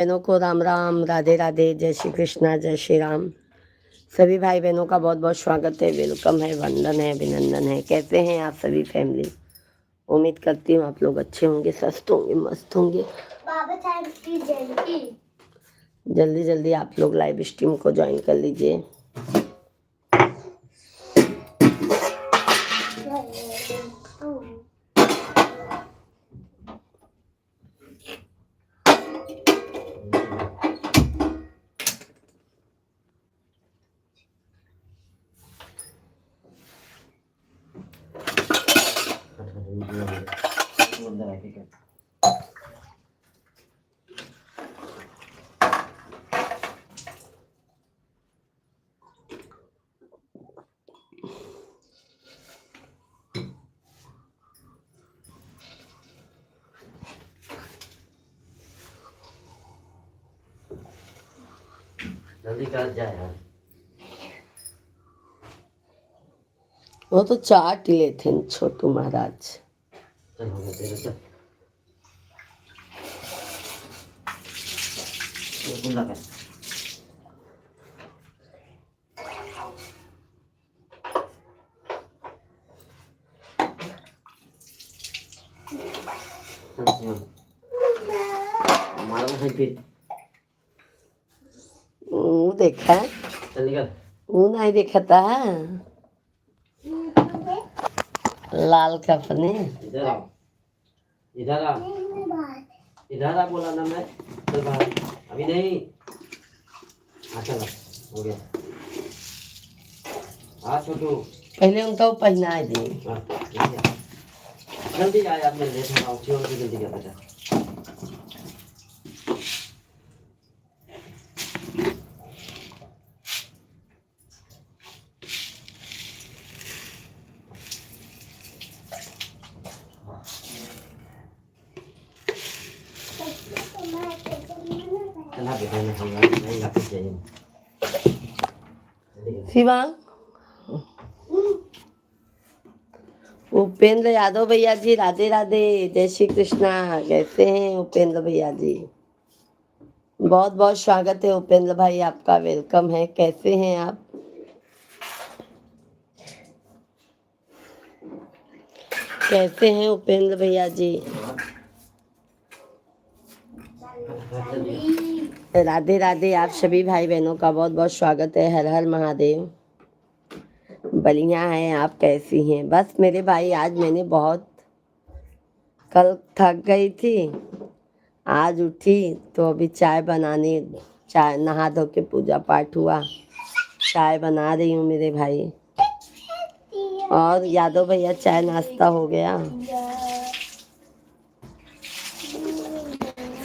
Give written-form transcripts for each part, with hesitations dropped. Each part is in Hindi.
बहनों को राम राम, राधे राधे, जय श्री कृष्णा, जय श्री राम। सभी भाई बहनों का बहुत बहुत स्वागत है, वेलकम है, वंदन है, अभिनंदन है। कैसे हैं आप सभी फैमिली? उम्मीद करती हूँ आप लोग अच्छे होंगे, स्वस्थ होंगे, मस्त होंगे। जल्दी जल्दी आप लोग लाइव स्ट्रीम को ज्वाइन कर लीजिए। जल्दी कर जाए यार। वो तो चाट ही लेते हैं छोटू महाराज। चल हो गया तेरा, चल ये गुंडा कर। हमारा वो फिर वो देखा है, चल निकल। वो नहीं देखा था लाल का अपने। इधर आओ, इधर आ, इधर आ, बोला ना मैं। चल बाहर, अभी नहीं। हाँ चलो, हो गया। हाँ छोटू, पहले उनका वो पहना दी। हाँ, जल्दी आ यार, मैं लेट हो रहा हूँ। चलो जल्दी कर बेटा। चला बेटा, नहीं लाके चाहिए। शिवा, उपेंद्र यादव भैया जी, राधे राधे, जय श्री कृष्णा। कैसे हैं उपेंद्र भैया जी? बहुत बहुत स्वागत है उपेंद्र भाई, आपका वेलकम है। कैसे हैं आप? कैसे हैं उपेंद्र भैया जी? राधे राधे, आप सभी भाई बहनों का बहुत बहुत स्वागत है। हर हर महादेव। बढ़िया है, आप कैसी हैं? बस मेरे भाई, आज मैंने बहुत कल थक गई थी, आज उठी तो अभी चाय बनाने, चाय नहा धो के पूजा पाठ हुआ, चाय बना रही हूँ मेरे भाई। और यादव भैया, चाय नाश्ता हो गया?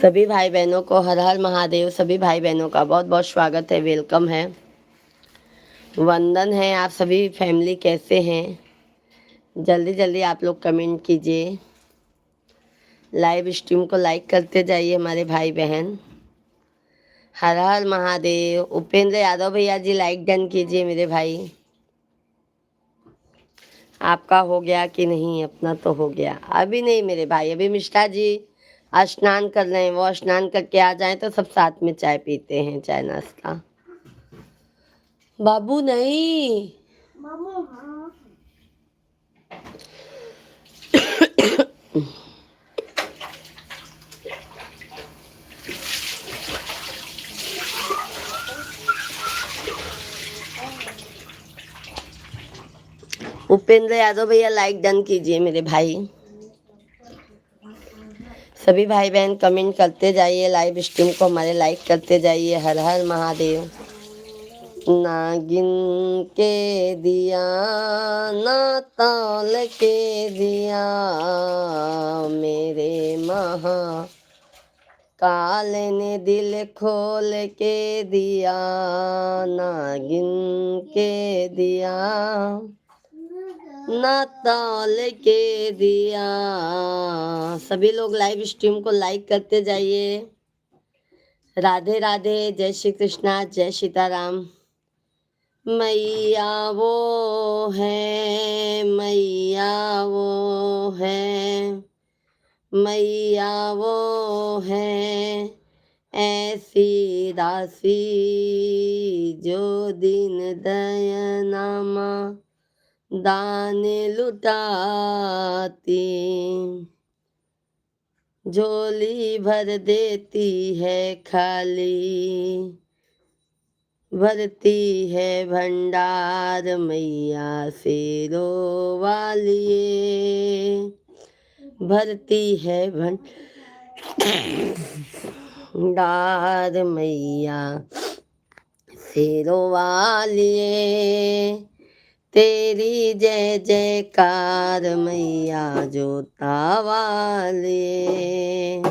सभी भाई बहनों को हर हर महादेव। सभी भाई बहनों का बहुत बहुत स्वागत है, वेलकम है, वंदन है। आप सभी फैमिली कैसे हैं? जल्दी जल्दी आप लोग कमेंट कीजिए, लाइव स्ट्रीम को लाइक करते जाइए हमारे भाई बहन। हर हर महादेव। उपेंद्र यादव भैया जी, लाइक डन कीजिए मेरे भाई। आपका हो गया कि नहीं? अपना तो हो गया। अभी नहीं मेरे भाई, अभी मिष्ठा जी स्नान कर रहे हैं, वो स्नान करके आ जाएं तो सब साथ में चाय पीते हैं, चाय नाश्ता। बाबू नहीं, उपेंद्र यादव भैया लाइक डन कीजिए मेरे भाई। सभी भाई बहन कमेंट करते जाइए, लाइव स्ट्रीम को हमारे लाइक करते जाइए। हर हर महादेव। नागिन के दिया ना तौल के दिया, मेरे महा काल ने दिल खोल के दिया, नागिन के दिया ना तौल के दिया। सभी लोग लाइव स्ट्रीम को लाइक करते जाइए। राधे राधे, जय श्री कृष्णा, जय सीताराम। मैया वो है, मैया वो है, मैया वो है, ऐसी राशि जो दीन दयानामा दान लुटाती, झोली भर देती है खाली, भरती है भंडार मैया शेरों वालिए, भरती है भंडार मैया शेरों वालिए, तेरी जय जयकार मैया जोता वालिए,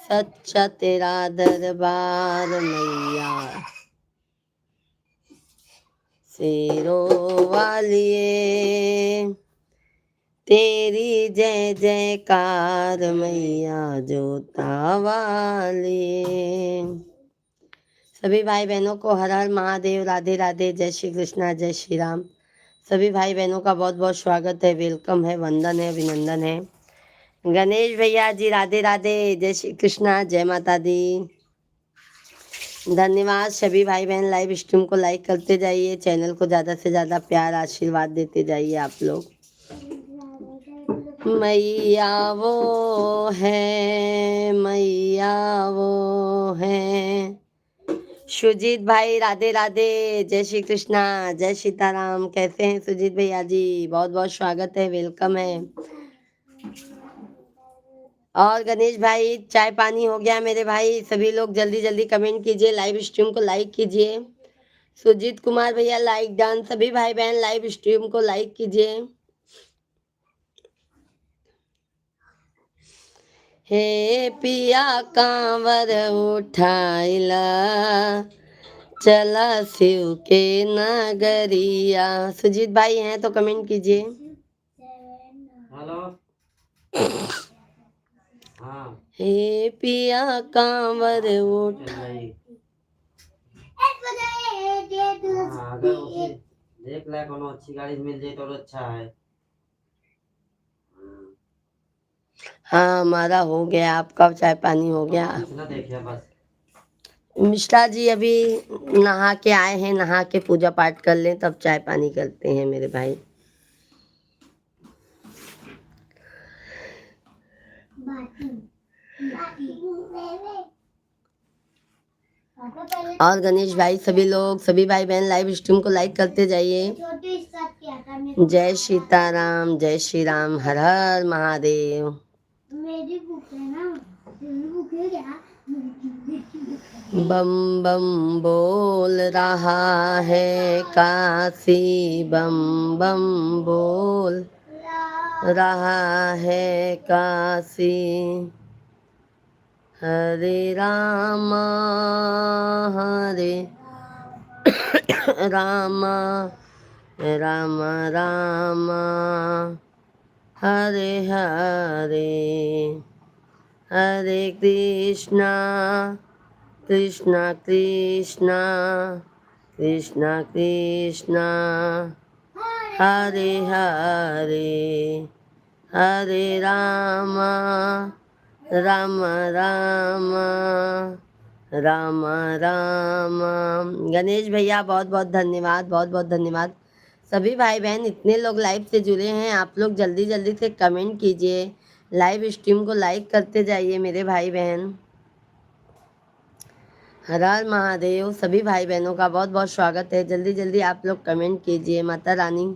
सच्चा तेरा दरबार मैया शेरों वालिए, तेरी जय जयकार मैया जोता वालिए। सभी भाई बहनों को हर हर महादेव, राधे राधे, जय श्री कृष्णा, जय श्री राम। सभी भाई बहनों का बहुत बहुत स्वागत है, वेलकम है, वंदन है, अभिनंदन है। गणेश भैया जी राधे राधे, जय श्री कृष्णा, जय माता दी। धन्यवाद सभी भाई बहन, लाइव स्ट्रीम को लाइक करते जाइए, चैनल को ज़्यादा से ज़्यादा प्यार आशीर्वाद देते जाइए आप लोग। मैया वो है, मैया वो है। सुजीत भाई राधे राधे, जय श्री कृष्णा, जय सीताराम। कैसे हैं सुजीत भैया जी? बहुत बहुत स्वागत है, वेलकम है। और गणेश भाई चाय पानी हो गया मेरे भाई? सभी लोग जल्दी जल्दी कमेंट कीजिए, लाइव स्ट्रीम को लाइक कीजिए। सुजीत कुमार भैया लाइक डन। सभी भाई बहन लाइव स्ट्रीम को लाइक कीजिए। हे पिया कांवर उठाइला, चला शिव के नगरिया। सुजीत भाई हैं तो कमेंट कीजिए। हेलो। हाँ हे पिया कांवर उठा, हाँ, अगर उसे देख ले कोनो अच्छी गाड़ी मिल जाए तो अच्छा है। हाँ हमारा हो गया, आपका चाय पानी हो गया? इतना देखिए बस। मिश्रा जी अभी नहा के आए हैं, नहा के पूजा पाठ कर लें तब चाय पानी करते हैं मेरे भाई। और गणेश भाई सभी लोग, सभी भाई बहन लाइव स्ट्रीम को लाइक करते जाइए। जय सीताराम, जय श्री राम, हर हर महादेव। मेरी भूख है ना, भूख है क्या? बम बम बोल रहा है काशी, बम बम बोल रहा है काशी, हरे रामा हरे रामा, राम राम हरे हरे, हरे कृष्णा कृष्णा कृष्णा कृष्णा कृष्णा, हरे हरे, हरे राम राम राम राम राम। गणेश भैया बहुत बहुत धन्यवाद, बहुत बहुत धन्यवाद। सभी भाई बहन इतने लोग लाइव से जुड़े हैं, आप लोग जल्दी जल्दी से कमेंट कीजिए, लाइव स्ट्रीम को लाइक करते जाइए मेरे भाई बहन। हर हर महादेव। सभी भाई बहनों का बहुत बहुत स्वागत है, जल्दी जल्दी आप लोग कमेंट कीजिए। माता रानी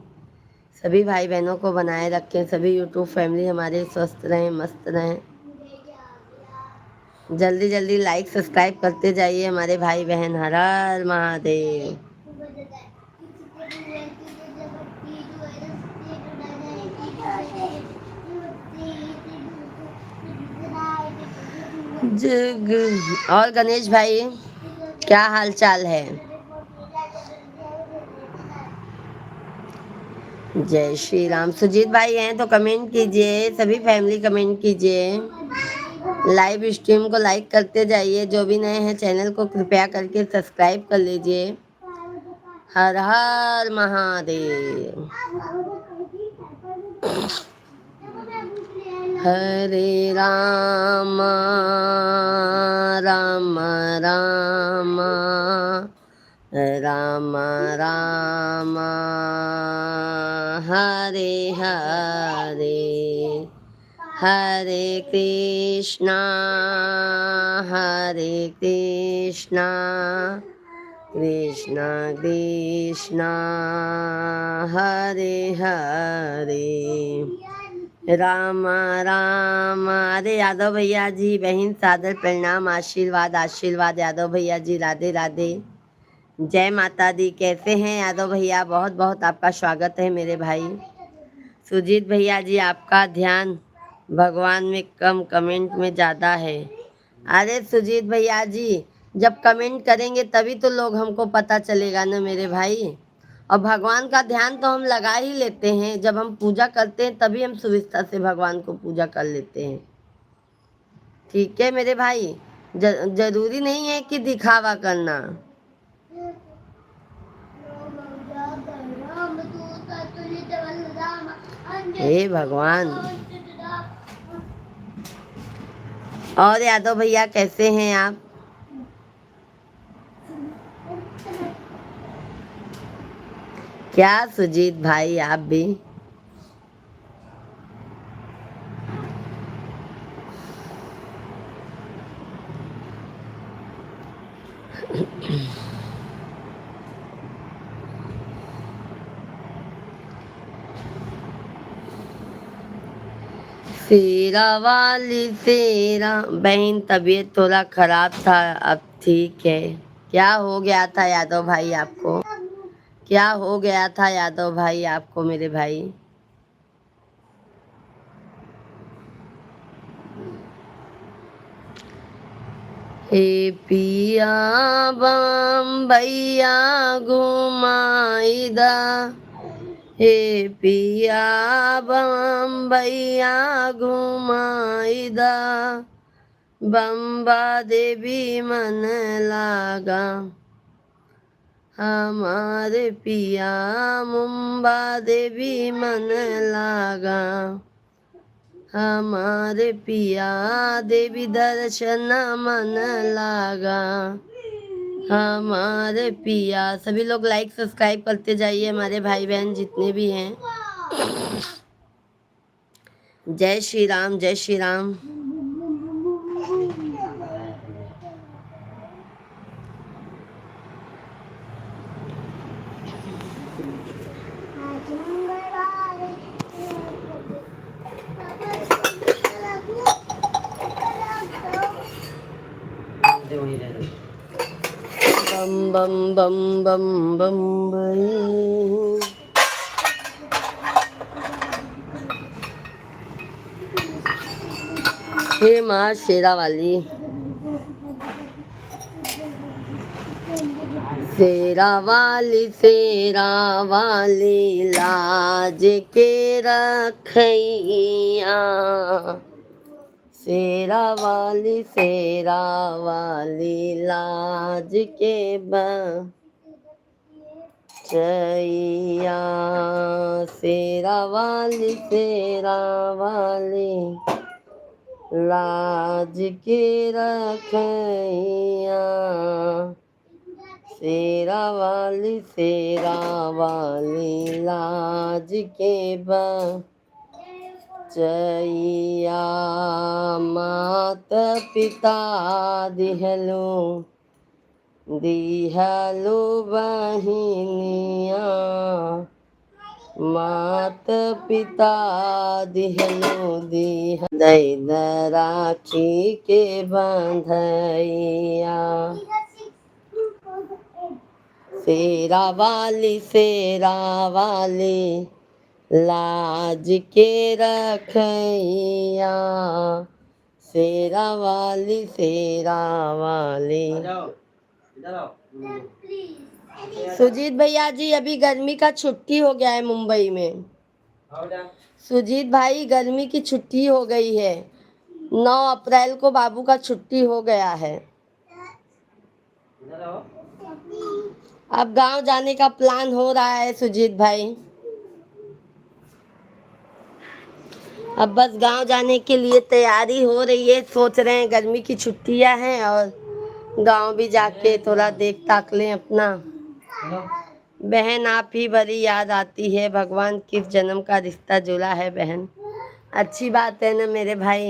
सभी भाई बहनों को बनाए रखें, सभी यूट्यूब फैमिली हमारे स्वस्थ रहें, मस्त रहें। जल्दी जल्दी लाइक सब्सक्राइब करते जाइए हमारे भाई बहन। हर हर महादेव। जग और गणेश भाई क्या हाल चाल है? जय श्री राम। सुजीत भाई हैं तो कमेंट कीजिए, सभी फैमिली कमेंट कीजिए, लाइव स्ट्रीम को लाइक करते जाइए। जो भी नए हैं चैनल को कृपया करके सब्सक्राइब कर लीजिए। हर हर महादेव। हरे राम राम राम राम राम हरे हरे हरे कृष्णा कृष्णा कृष्णा हरे हरे राम राम। अरे यादव भैया जी, बहन सादर प्रणाम, आशीर्वाद आशीर्वाद। यादव भैया जी राधे राधे, जय माता दी। कैसे हैं यादव भैया? बहुत बहुत आपका स्वागत है मेरे भाई। सुजीत भैया जी, आपका ध्यान भगवान में कम, कमेंट में ज़्यादा है। अरे सुजीत भैया जी, जब कमेंट करेंगे तभी तो लोग हमको पता चलेगा ना मेरे भाई। और भगवान का ध्यान तो हम लगा ही लेते हैं, जब हम पूजा करते हैं तभी हम सुविस्ता से भगवान को पूजा कर लेते हैं। ठीक है मेरे भाई, जरूरी नहीं है कि दिखावा करना। हे भगवान। और यादव भैया कैसे हैं आप? क्या सुजीत भाई आप भी? शेरा वाली शेरा। बहन तबीयत थोड़ा खराब था, अब ठीक है। क्या हो गया था यादव भाई आपको? क्या हो गया था यादव भाई आपको मेरे भाई? हे पिया बम्बैया घुमाईदा, हे पिया बम्बैया घुमाईदा, बम्बा देवी मन लागा, हमारे पिया मुम्बा देवी मन लागा, हमारे पिया देवी दर्शन मन लागा, हमारे पिया। सभी लोग लाइक सब्सक्राइब करते जाइए, हमारे भाई बहन जितने भी हैं। जय श्री राम, जय श्री राम। बम बम बम बम बम बम। हे माँ शेरा वाली, शेरा वाली लाज के रखैया, शेरा वाली लाज के बचैया, शेरा वाली लाज के रखैया, शेरा वाली लाज के बचैया, मात पिता दिहलो बहिनिया, मात पिता दिहलो राखी के बंधैया, शेरा वाली लाज के रखैया, शेरा वाली सुजीत भैया जी, अभी गर्मी का छुट्टी हो गया है मुंबई में। सुजीत भाई, गर्मी की छुट्टी हो गई है, 9 अप्रैल को बाबू का छुट्टी हो गया है। अब गांव जाने का प्लान हो रहा है सुजीत भाई। अब बस गांव जाने के लिए तैयारी हो रही है, सोच रहे हैं गर्मी की छुट्टियां हैं और गांव भी जाके थोड़ा देख ताक लें अपना। बहन आप ही बड़ी याद आती है, भगवान किस जन्म का रिश्ता जुड़ा है बहन। अच्छी बात है ना मेरे भाई,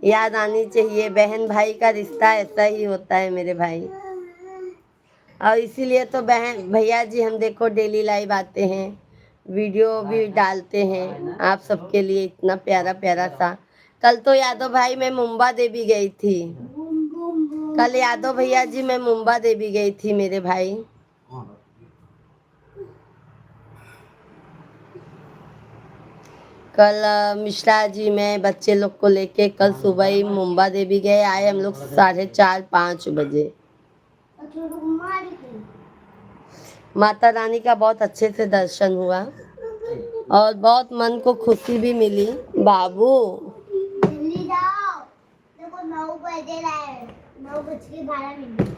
याद आनी चाहिए। बहन भाई का रिश्ता ऐसा ही होता है मेरे भाई। और इसीलिए तो बहन भैया जी हम देखो डेली लाइव आते हैं, वीडियो भी डालते हैं आप सबके लिए, इतना प्यारा प्यारा सा। कल तो यादव भाई मैं मुंबा देवी गई थी, कल यादव भैया जी मैं मुंबा देवी गई थी मेरे भाई। कल मिश्रा जी मैं बच्चे लोग को लेके कल सुबह ही मुंबा देवी गए, आए हम लोग 4:30-5 बजे। माता रानी का बहुत अच्छे से दर्शन हुआ और बहुत मन को खुशी भी मिली। बाबू जल्दी जाओ, देखो 9 बजे रहा है, 9:12।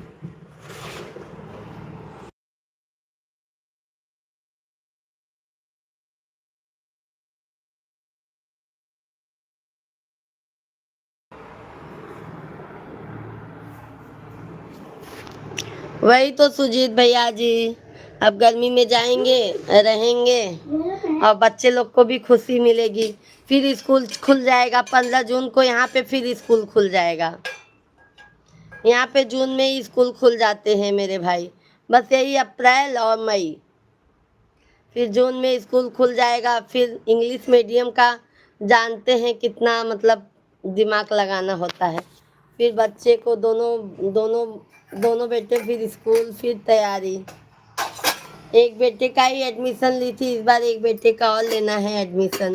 वही तो सुजीत भैया जी, अब गर्मी में जाएंगे रहेंगे और बच्चे लोग को भी खुशी मिलेगी। फिर स्कूल खुल जाएगा 15 जून को, यहाँ पे फिर स्कूल खुल जाएगा। यहाँ पे जून में ही स्कूल खुल जाते हैं मेरे भाई, बस यही अप्रैल और मई, फिर जून में स्कूल खुल जाएगा। फिर इंग्लिश मीडियम का जानते हैं कितना मतलब दिमाग लगाना होता है। फिर बच्चे को दोनों दोनों दोनों बेटे फिर स्कूल फिर तैयारी। एक बेटे का ही एडमिशन ली थी, इस बार एक बेटे का और लेना है एडमिशन।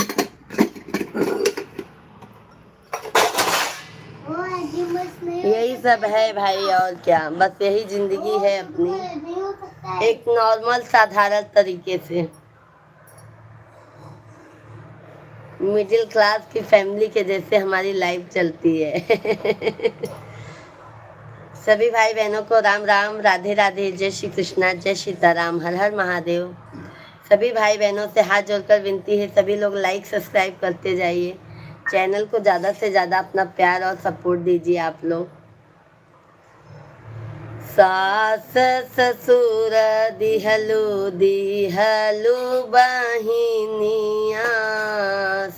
यही सब है भाई, और क्या, बस यही जिंदगी है अपनी, एक नॉर्मल साधारण तरीके से मिडिल क्लास की फैमिली के जैसे हमारी लाइफ चलती है। सभी भाई बहनों को राम राम, राधे राधे, जय श्री कृष्णा, जय सीताराम, हर हर महादेव। सभी भाई बहनों से हाथ जोड़कर विनती है, सभी लोग लाइक सब्सक्राइब करते जाइए, चैनल को ज़्यादा से ज़्यादा अपना प्यार और सपोर्ट दीजिए आप लोग। सास ससुर दिहलु दिहलु बहिनिया,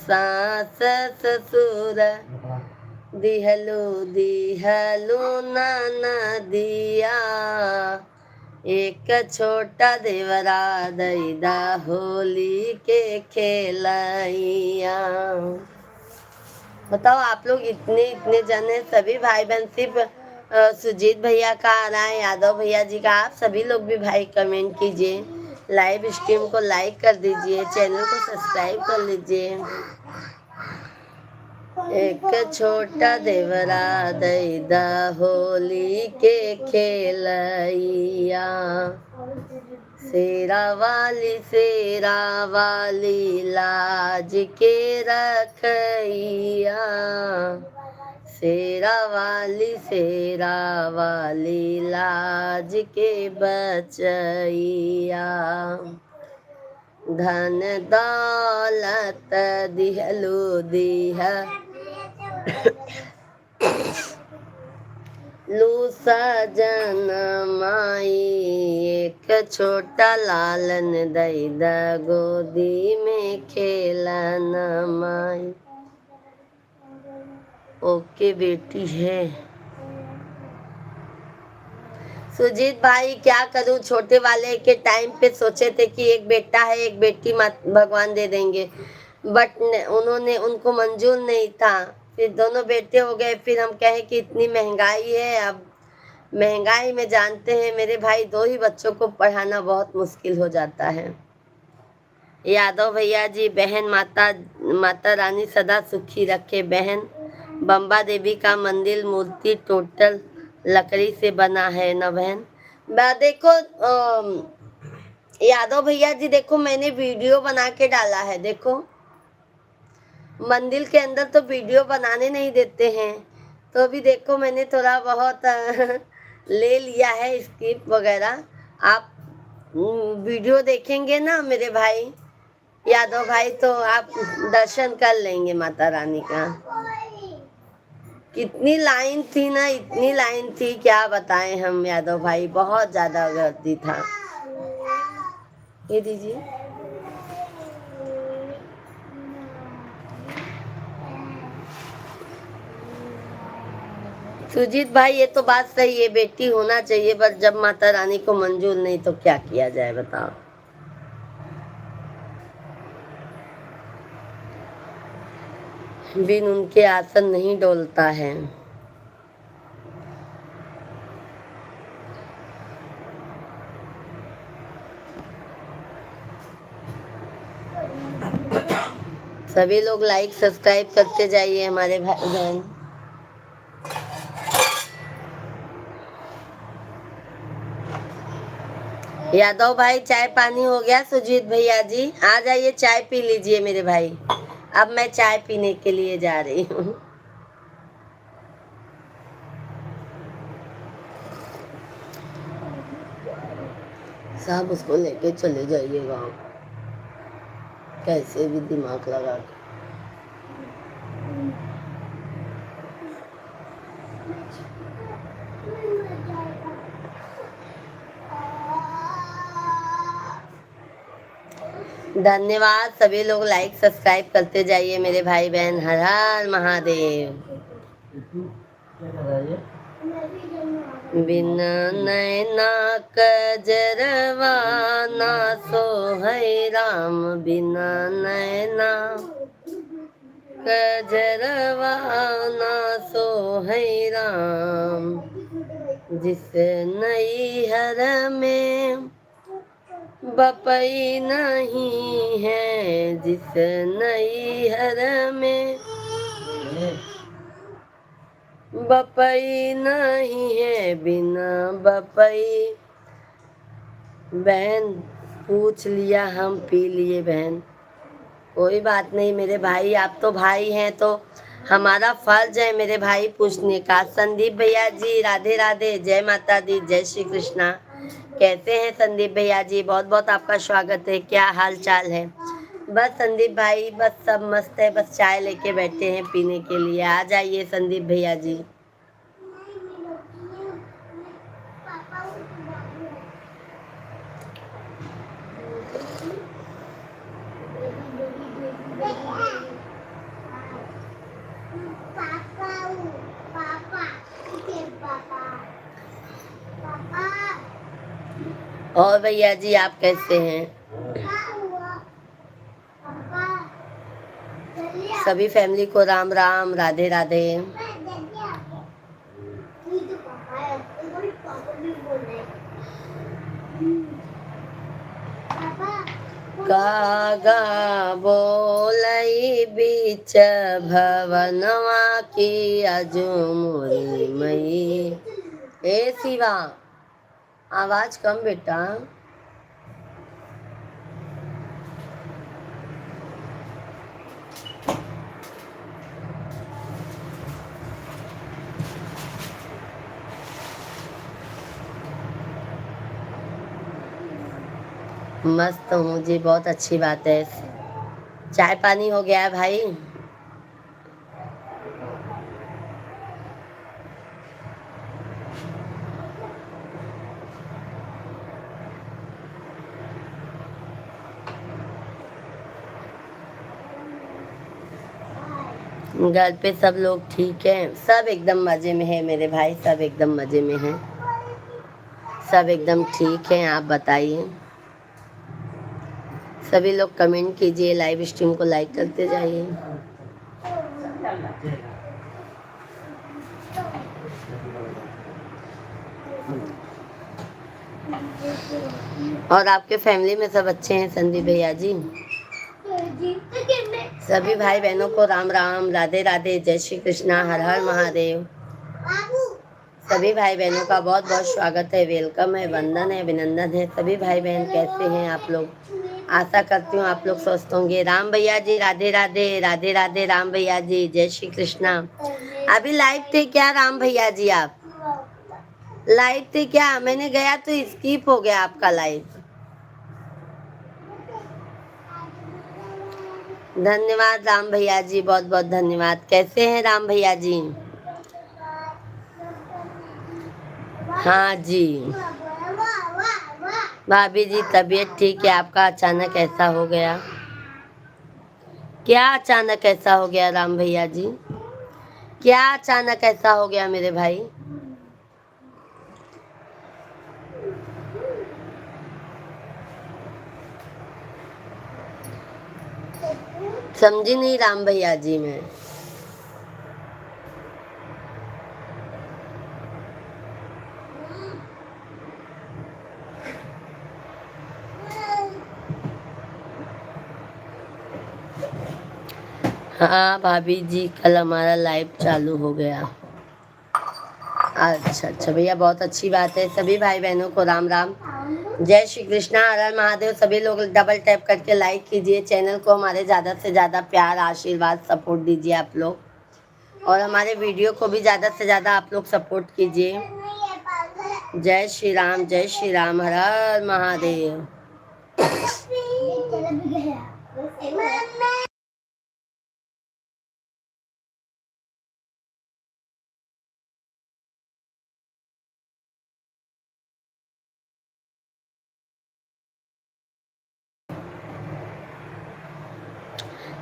सास ससुर दिहलु दिहलु ननदिया, एक छोटा देवरा दैदा होली के खेलैया। बताओ आप लोग इतने इतने जने, सभी भाई बहन, सिर्फ सुजीत भैया का आ रहा है, यादव भैया जी का। आप सभी लोग भी भाई कमेंट कीजिए, लाइव स्ट्रीम को लाइक कर दीजिए, चैनल को सब्सक्राइब कर लीजिए। एक छोटा देवरा दैदा होली के खेलैया, शेरा वाली लाज के रखैया, शेरा वाली लाज के बचैया। धन दौलत दिहलु लू सजन माई, एक छोटा लालन दैदा गोदी में खेलन माई। ओके बेटी है सुजीत भाई, क्या करूं, छोटे वाले के टाइम पे सोचे थे कि एक बेटा है एक बेटी भगवान दे देंगे, बट उनको मंजूर नहीं था। फिर दोनों बेटे हो गए, फिर हम कहे कि इतनी महंगाई है, अब महंगाई में जानते हैं मेरे भाई 2 ही बच्चों को पढ़ाना बहुत मुश्किल हो जाता है। यादव भैया जी, बहन माता रानी सदा सुखी रखे। बहन बम्बा देवी का मंदिर मूर्ति टोटल लकड़ी से बना है ना बहन। देखो यादव भैया जी, देखो मैंने वीडियो बना के डाला है, देखो मंदिर के अंदर तो वीडियो बनाने नहीं देते हैं, तो अभी देखो मैंने थोड़ा बहुत ले लिया है स्क्रिप्ट वगैरह। आप वीडियो देखेंगे ना मेरे भाई, यादव भाई तो आप दर्शन कर लेंगे माता रानी का। कितनी लाइन थी ना, इतनी लाइन थी क्या बताएं हम यादव भाई, बहुत ज्यादा गर्दी था। ये दीजिए। सुजीत भाई ये तो बात सही है, बेटी होना चाहिए, पर जब माता रानी को मंजूर नहीं तो क्या किया जाए बताओ। बिन उनके आसन नहीं डोलता है। सभी लोग लाइक सब्सक्राइब करते जाइए हमारे भाई बहन। यादव भाई चाय पानी हो गया? सुजीत भैया जी आ जाइए, चाय पी लीजिए मेरे भाई। अब मैं चाय पीने के लिए जा रही हूँ। साहब उसको लेके चले जाइएगा, कैसे भी दिमाग लगा के। धन्यवाद, सभी लोग लाइक सब्सक्राइब करते जाइए मेरे भाई बहन। हर हर महादेव। क्या कर रहा है ये? बिना नैना कजरवा ना सोहै राम, बिना नैना कजरवा ना सोहै राम। जिस नैहर में बपई नहीं है, जिस नैहर में बपई नहीं है, बिना बपई। बहन पूछ लिया, हम पी लिए बहन। कोई बात नहीं मेरे भाई, आप तो भाई हैं तो हमारा फर्ज है मेरे भाई पूछने का। संदीप भैया जी राधे राधे, जय माता दी, जय श्री कृष्णा। कैसे हैं संदीप भैया जी? बहुत बहुत आपका स्वागत है। क्या हाल चाल है? बस संदीप भाई बस सब मस्त है, बस चाय लेके बैठे हैं पीने के लिए। आ जाइए संदीप भैया जी। और भैया जी आप कैसे हैं? सभी फैमिली को राम राम, राधे राधे। कागा बोलई बीच भवनवा की अजुमुरी मई। ए शिवा आवाज कम बेटा। मस्त हूँ जी, बहुत अच्छी बात है। चाय पानी हो गया है भाई? घर पे सब लोग ठीक हैं? सब एकदम मजे में है मेरे भाई, सब एकदम मजे में हैं, सब एकदम ठीक हैं। आप बताइए। सभी लोग कमेंट कीजिए, लाइव स्ट्रीम को लाइक करते जाइए। और आपके फैमिली में सब अच्छे हैं संदीप भैया जी? सभी भाई बहनों को राम राम, राधे राधे, जय श्री कृष्णा, हर हर महादेव। सभी भाई बहनों का बहुत बहुत स्वागत है, वेलकम है, वंदन है, अभिनंदन है। सभी भाई बहन कैसे हैं आप लोग? आशा करती हूँ आप लोग स्वस्थ होंगे। राम भैया जी राधे राधे, राधे राधे राम भैया जी, जय श्री कृष्णा। अभी लाइव थे क्या राम भैया जी? आप लाइव थे क्या? मैंने गया तो स्किप हो गया आपका लाइव। धन्यवाद राम भैया जी, बहुत बहुत धन्यवाद। कैसे हैं राम भैया जी? हाँ जी भाभी जी, तबीयत ठीक है। आपका अचानक ऐसा हो गया? क्या अचानक ऐसा हो गया राम भैया जी? क्या अचानक ऐसा हो गया मेरे भाई? समझी नहीं राम भैया जी मैं। हाँ भाभी जी, कल हमारा लाइव चालू हो गया। अच्छा अच्छा भैया, बहुत अच्छी बात है। सभी भाई बहनों को राम राम, जय श्री कृष्णा, हर हर महादेव। सभी लोग डबल टैप करके लाइक कीजिए, चैनल को हमारे ज़्यादा से ज़्यादा प्यार, आशीर्वाद, सपोर्ट दीजिए आप लोग, और हमारे वीडियो को भी ज़्यादा से ज़्यादा आप लोग सपोर्ट कीजिए। जय श्री राम, हर हर महादेव।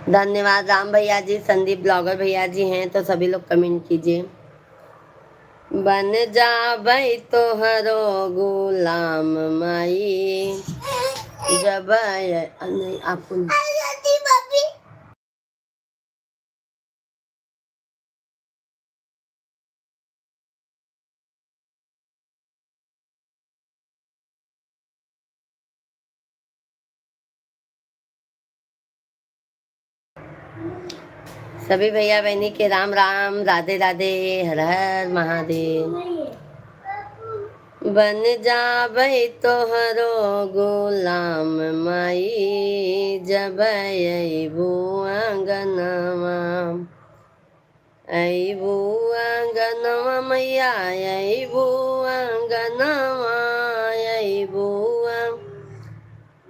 धन्यवाद राम भैया जी। संदीप ब्लॉगर भैया जी हैं तो सभी लोग कमेंट कीजिए। बन जा भाई तोहरो गुलाम माई, जब नहीं आपको नहीं। सभी भैया बहनी के राम राम, राधे राधे, हर हर महादेव। बन जा भाई तोहरो गुलाम माई, जब अबू आंगनवा, अबू आंगनवा मैया, अबू आंगनवा, अबू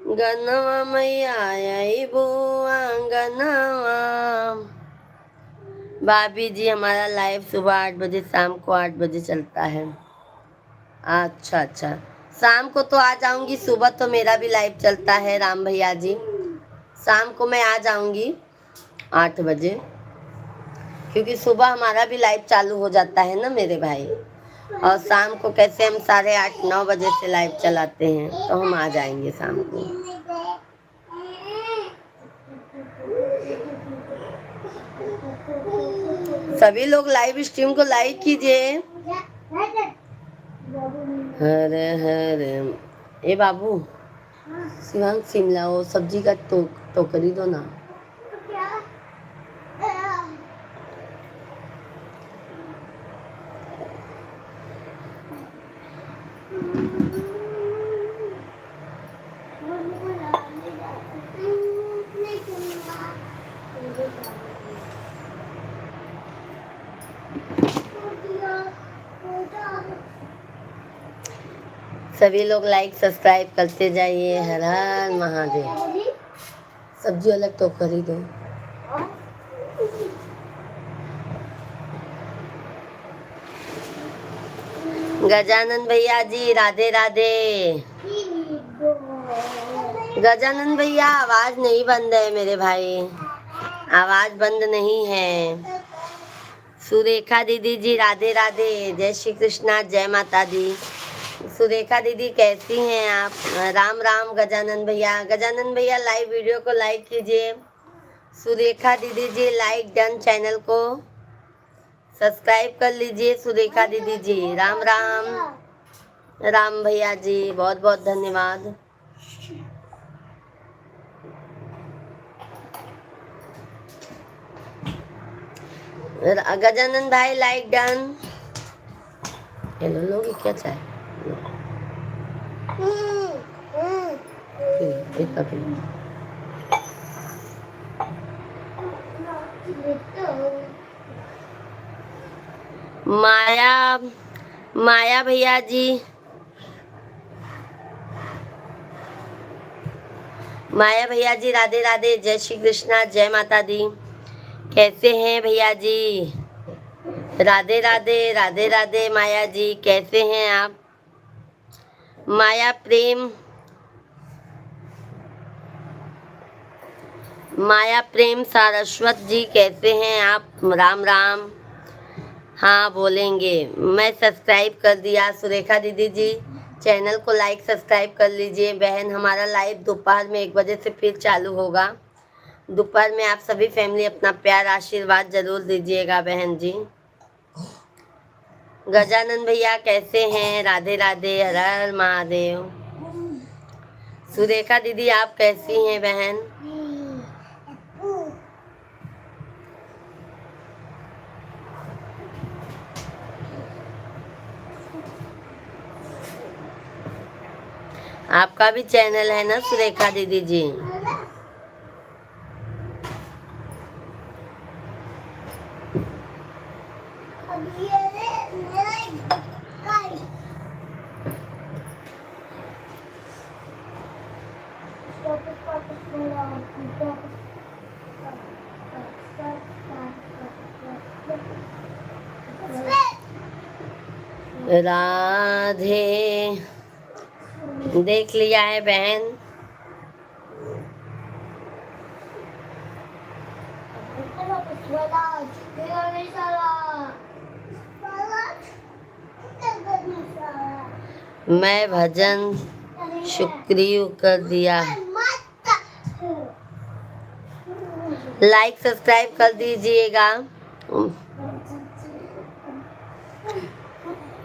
आंगनवा मैया, अबू आंगनवा। भाभी जी, हमारा लाइव सुबह 8 बजे, शाम को 8 बजे चलता है। अच्छा अच्छा, शाम को तो आ जाऊंगी, सुबह तो मेरा भी लाइव चलता है राम भैया जी। शाम को मैं आ जाऊंगी 8 बजे, क्योंकि सुबह हमारा भी लाइव चालू हो जाता है ना मेरे भाई, और शाम को कैसे हम 8:30-9 बजे से लाइव चलाते हैं, तो हम आ जाएंगे शाम को। सभी लोग लाइव स्ट्रीम को लाइक कीजिए। हर हर ए बाबू, शिवांग शिमला वो सब्जी का टोकरी दो ना। सभी लोग लाइक सब्सक्राइब करते जाइए। हर हर महादेव। सब्जी अलग टोकरी दो। गजानन भैया जी, राधे राधे। गजानन भैया, आवाज नहीं बंद है मेरे भाई, आवाज बंद नहीं है। सुरेखा दीदी जी, राधे राधे, जय श्री कृष्णा, जय माता दी। सुरेखा दीदी कैसी हैं आप? राम राम गजानन भैया। गजानन भैया, लाइव वीडियो को लाइक कीजिए। सुरेखा दीदी जी, लाइक डन, चैनल को सब्सक्राइब कर लीजिए। सुरेखा दीदी जी, राम राम। राम भैया जी, बहुत बहुत धन्यवाद। गजानन भाई, लाइक डन। हेलो लोग, क्या चाहे माया, माया भैया जी, माया भैया जी राधे राधे, जय श्री कृष्णा, जय माता दी। कैसे हैं भैया जी? राधे राधे राधे राधे। माया जी कैसे हैं आप? माया प्रेम सारस्वत जी कैसे हैं आप? राम राम। हाँ बोलेंगे। मैं सब्सक्राइब कर दिया। सुरेखा दीदी जी चैनल को लाइक सब्सक्राइब कर लीजिए। बहन हमारा लाइव दोपहर में 1 बजे से फिर चालू होगा। दोपहर में आप सभी फैमिली अपना प्यार आशीर्वाद जरूर दीजिएगा बहन जी। गजानन भैया कैसे हैं? राधे राधे, हर हर महादेव। सुरेखा दीदी आप कैसी हैं बहन? आपका भी चैनल है ना सुरेखा दीदी जी? राधे देख लिया है बहन? मैं भजन शुक्रिया कर दिया। लाइक सब्सक्राइब कर दीजिएगा।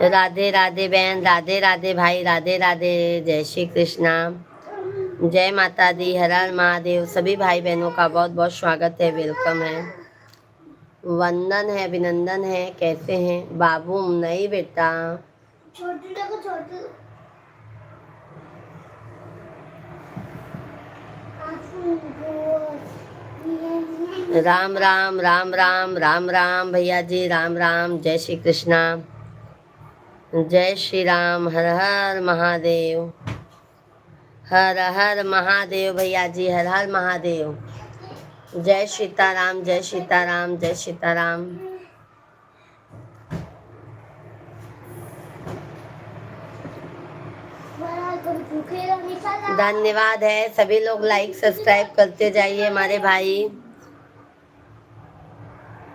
राधे राधे बहन, राधे राधे भाई, राधे राधे, जय श्री कृष्णा, जय माता दी, हर हर महादेव। सभी भाई बहनों का बहुत बहुत स्वागत है, वेलकम है, वंदन है, अभिनंदन है। कैसे हैं बाबू? नहीं बेटा, छोटू देखो छोटू। राम राम राम राम राम राम भैया जी, राम राम, जय श्री कृष्णा, जय श्री राम, हर हर महादेव, हर हर महादेव भैया जी, हर हर महादेव। जय सीताराम, जय सीताराम, जय सीताराम। धन्यवाद है, सभी लोग लाइक सब्सक्राइब करते जाइए हमारे भाई।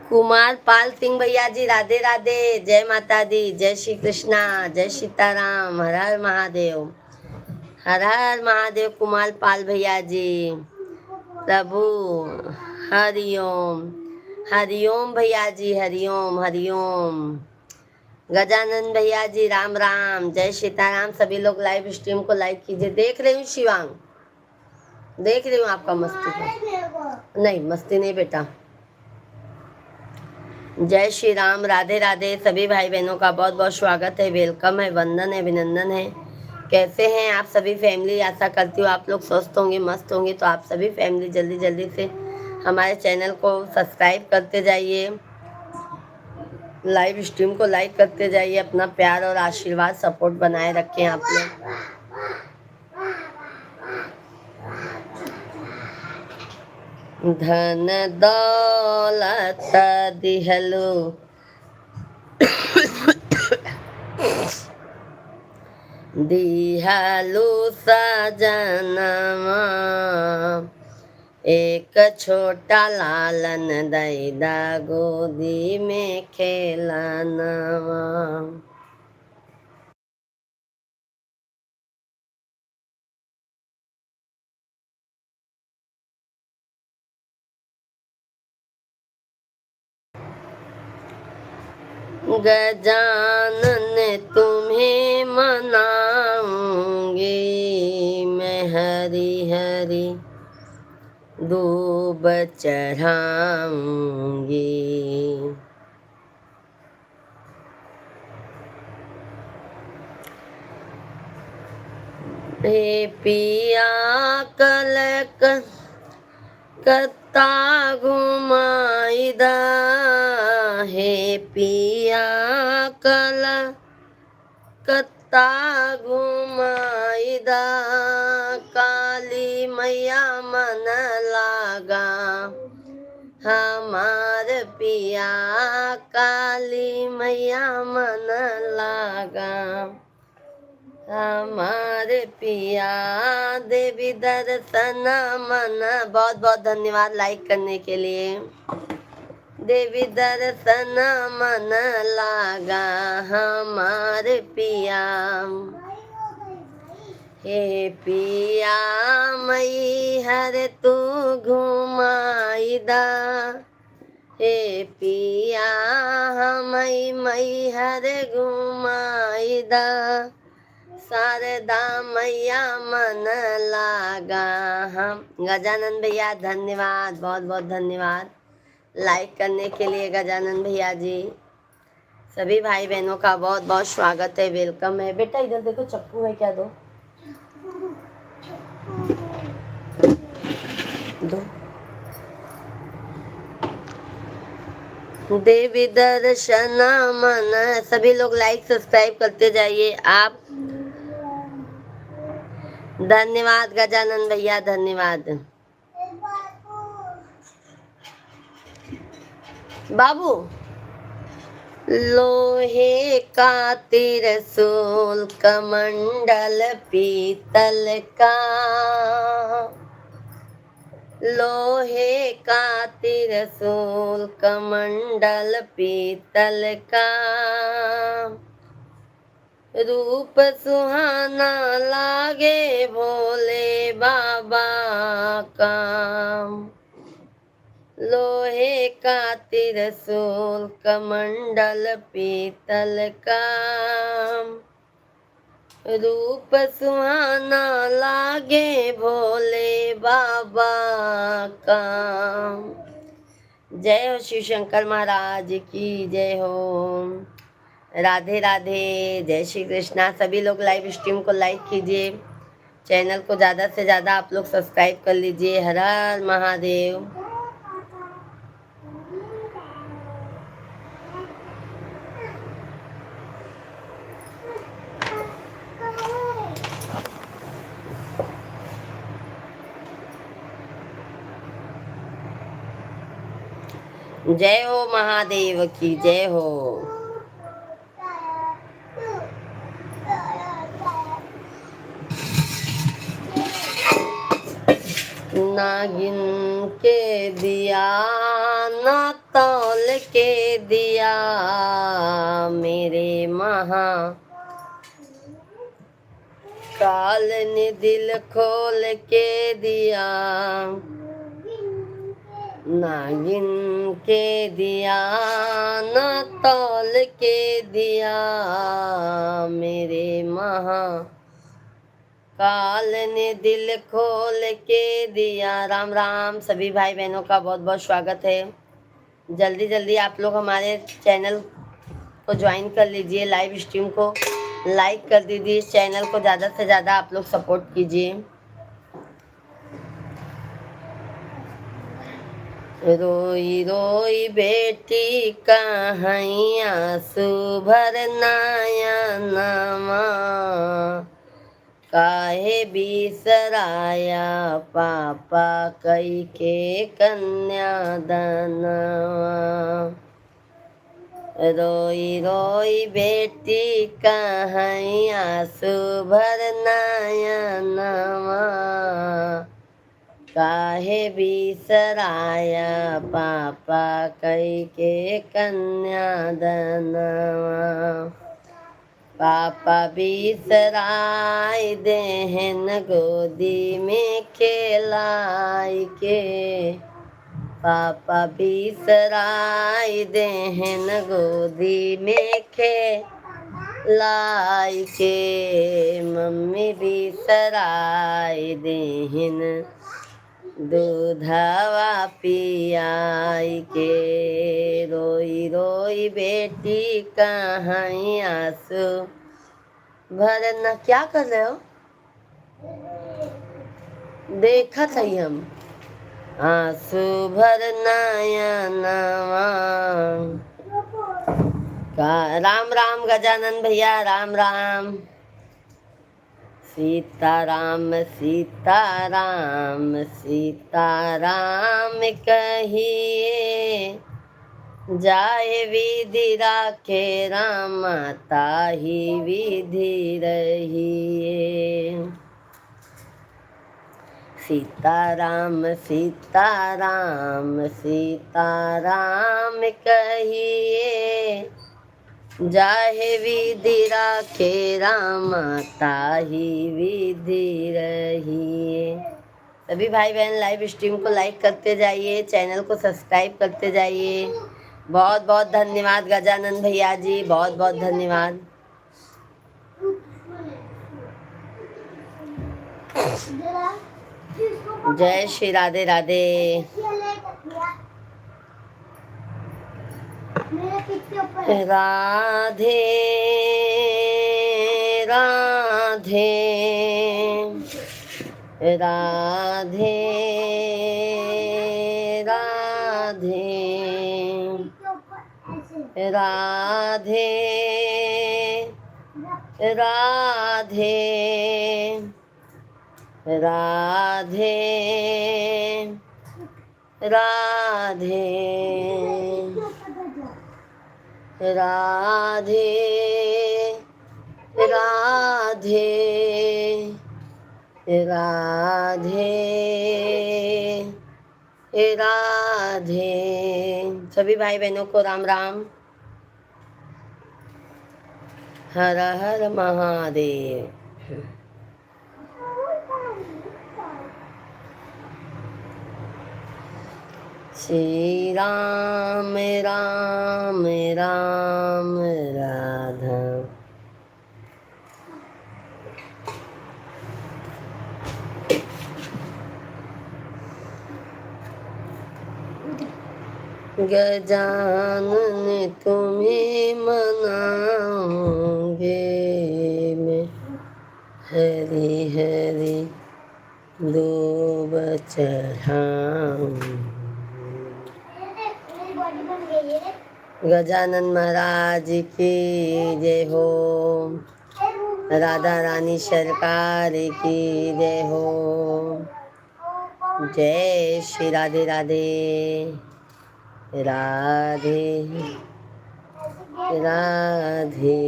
कुमार पाल सिंह भैया जी राधे राधे, जय माता दी, जय श्री कृष्णा, जय सीताराम, हर हर महादेव, हर हर महादेव। कुमार पाल भैया जी, प्रभु हरिओम, हरिओम भैया जी, हरिओम हरिओम। गजानन भैया जी राम राम, जय सीताराम। सभी लोग लाइव स्ट्रीम को लाइक कीजिए। देख रही हूँ शिवांग, देख रही हूँ आपका मस्ती को। नहीं मस्ती नहीं बेटा। जय श्री राम, राधे राधे। सभी भाई बहनों का बहुत बहुत स्वागत है, वेलकम है, वंदन है, अभिनंदन है। कैसे हैं आप सभी फैमिली? आशा करती हूँ आप लोग स्वस्थ होंगे, मस्त होंगे। तो आप सभी फैमिली जल्दी जल्दी से हमारे चैनल को सब्सक्राइब करते जाइए, लाइव स्ट्रीम को लाइक करते जाइए। अपना प्यार और आशीर्वाद सपोर्ट बनाए रखें आप लोग। धन दौलत दिहलो दिहलो सजनवा, एक छोटा लालन दैदा गोदी में खेलनवा। गजानन तुम्हें मनाऊंगी मैं, हरी हरी दूब चढ़ाऊंगी। हे पिया कलक कत्ता घुमाईदा, हे पिया कलकत्ता घुमाईदा, काली काली मैया मन लागा, हमार पिया काली मैया मन लागा, हमारे पिया देवी दर्शन मन। बहुत बहुत धन्यवाद लाइक करने के लिए। देवी दर्शन मन लागा, हमारे पिया। हे पिया मई हर तू घुमाईदा, हे पिया मई मई हर घुमाईदा, शारदा मैया मन लागा हम। गजानन भैया धन्यवाद, बहुत बहुत धन्यवाद लाइक करने के लिए गजानन भैया जी। सभी भाई बहनों का बहुत बहुत स्वागत है, वेलकम है। बेटा इधर देखो चप्पू है क्या, दो दो। देवी दर्शन मन, सभी लोग लाइक सब्सक्राइब करते जाइए आप। धन्यवाद गजानन भैया, धन्यवाद। बाबू लोहे का त्रिशूल कमंडल पीतल का, लोहे का त्रिशूल कमंडल पीतल का, रूप सुहाना लागे भोले बाबा का, लोहे का त्रिशूल कमंडल पीतल का, रूप सुहाना लागे भोले बाबा का। जय हो शिव शंकर महाराज की जय हो। राधे राधे, जय श्री कृष्णा। सभी लोग लाइव स्ट्रीम को लाइक कीजिए, चैनल को ज़्यादा से ज़्यादा आप लोग सब्सक्राइब कर लीजिए। हर हर महादेव। जय हो महादेव की जय हो। नागिन के दिया ना तौल के दिया, मेरे महा काल ने दिल खोल के दिया, नागिन के दिया ना तौल के दिया, मेरे महा काल ने दिल खोल के दिया। राम राम, सभी भाई बहनों का बहुत बहुत स्वागत है। जल्दी जल्दी आप लोग हमारे चैनल को ज्वाइन कर लीजिए, लाइव स्ट्रीम को लाइक कर दीजिए, चैनल को ज़्यादा से ज़्यादा आप लोग सपोर्ट कीजिए। रोई रोई बेटी कहाइया सुभर नयनमा, काहे बिसराया पापा कई के कन्यादानवा। रोई रोई बेटी कहाइया सुभर नयनमा, काहे बिसराया पापा कई के कन्यादानवा। पापा बिसराय देहन गोदी में खेलाई के, पापा बिसराय देहन गोदी में खेलाई के, मम्मी बिसराय देहन दूधवा पियाई के। रोई रोई बेटी कहाँ आंसू भरना। क्या कर रहे हो? देखा था हम। आंसू भरना नवा का। राम राम गजानन भैया, राम राम। सीताराम सीताराम सीताराम कहिए, जाए विधि राखे राम, ताहि विधि रहिए। सीताराम सीताराम सीताराम कहिए, जाहे विधि राखे राम, ताहि विधि रहिए। सभी भाई बहन लाइव स्ट्रीम को लाइक करते जाइए, चैनल को सब्सक्राइब करते जाइए। बहुत बहुत धन्यवाद गजानन भैया जी, बहुत बहुत धन्यवाद। जय श्री राधे राधे। राधे राधे राधे राधे राधे राधे राधे राधे राधे राधे राधे राधे। सभी भाई बहनों को राम राम। हर हर महादेव। श्री राम राम राम राधा। गजानन तुम्हें मनाऊंगे मैं, हरि हरि दूब चढ़ाऊं। गजानन महाराज की जय हो, राधा रानी सरकार की जय हो। जय श्री राधे राधे राधे राधे।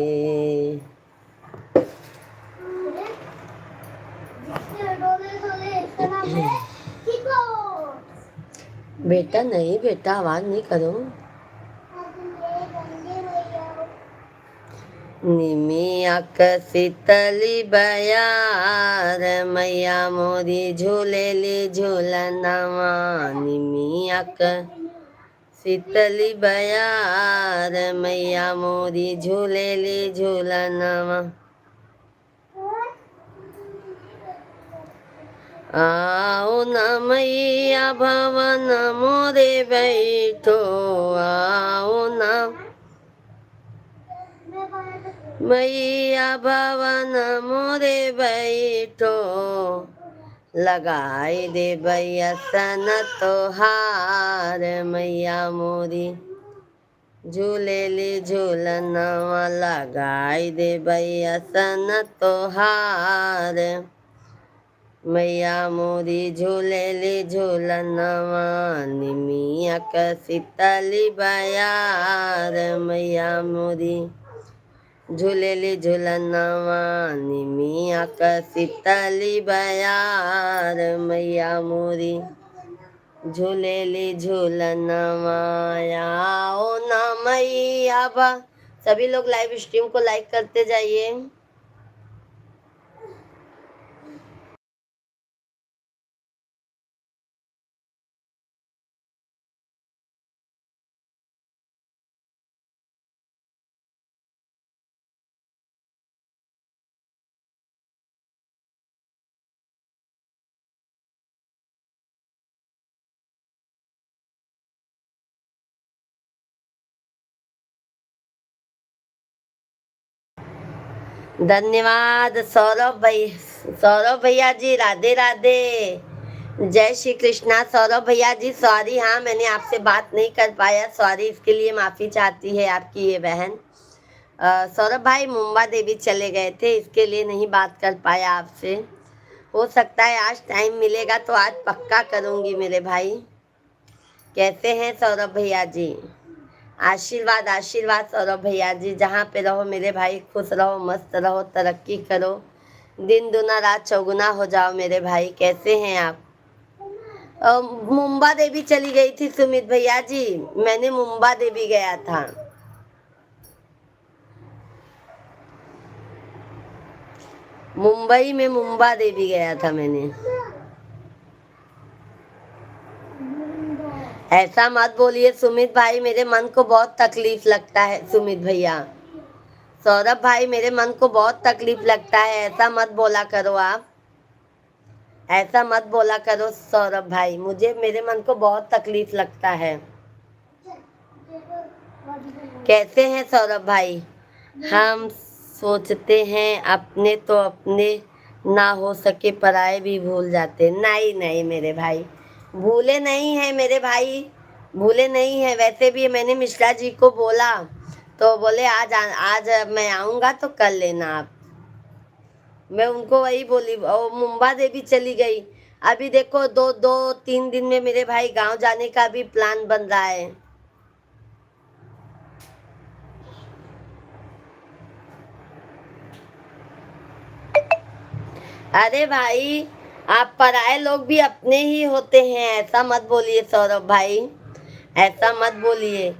बेटा नहीं, बेटा आवाज नहीं करो। निमिया शीतली बयार, मैया मोरी झूलेली झूलनवा। निमिया शीतली बयार, मैया मोरी झूलेली झूलनवा। आओ न मैया भवन मोरे बैठो, आओ न मैया भवन मोरे बैठो। लगाई दे भैया सन तोहार, मैया मोरी झूलेली झूलनवा। लगाई दे भैया सन तोहार, मैया मोरी झूलेली झूलनवा। निमिया शीतली बयार, मैया मोरी झूलेली झूलनवा। निमिया शीतली बयार, मैया मोरी झूलेली झूलनवा। आओ ना मैया बा। सभी लोग लाइव स्ट्रीम को लाइक करते जाइए। धन्यवाद सौरभ भैया जी, राधे राधे। जय श्री कृष्णा सौरभ भैया जी। सॉरी, हाँ मैंने आपसे बात नहीं कर पाया, सॉरी, इसके लिए माफ़ी चाहती है आपकी ये बहन। सौरभ भाई मुंबा देवी चले गए थे, इसके लिए नहीं बात कर पाया आपसे। हो सकता है आज टाइम मिलेगा तो आज पक्का करूँगी मेरे भाई। कैसे हैं सौरभ भैया जी? आशीर्वाद आशीर्वाद सौरभ भैया जी, जहाँ पे रहो मेरे भाई खुश रहो, मस्त रहो, तरक्की करो, दिन दुना रात चौगुना हो जाओ मेरे भाई। कैसे हैं आप? मुंबा देवी चली गई थी सुमित भैया जी, मैंने मुंबा देवी गया था। मुंबई में मुंबा देवी गया था मैंने। ऐसा मत बोलिए सुमित भाई, मेरे मन को बहुत तकलीफ लगता है सुमित भैया। सौरभ भाई मेरे मन को बहुत तकलीफ लगता है, ऐसा मत बोला करो आप, ऐसा मत बोला करो सौरभ भाई, मुझे मेरे मन को बहुत तकलीफ लगता है। कैसे हैं सौरभ भाई? हम सोचते हैं अपने तो अपने ना हो सके पराए भी भूल जाते। नहीं नहीं मेरे भाई, भूले नहीं हैं मेरे भाई, भूले नहीं हैं। वैसे भी मैंने मिश्रा जी को बोला तो बोले आज मैं आऊँगा तो कर लेना आप। मैं उनको वही बोली, और मुंबा देवी चली गई। अभी देखो 2-3 दिन में मेरे भाई गांव जाने का भी प्लान बन रहा है। अरे भाई, आप पराए लोग भी अपने ही होते हैं, ऐसा मत बोलिए सौरभ भाई, ऐसा मत बोलिए।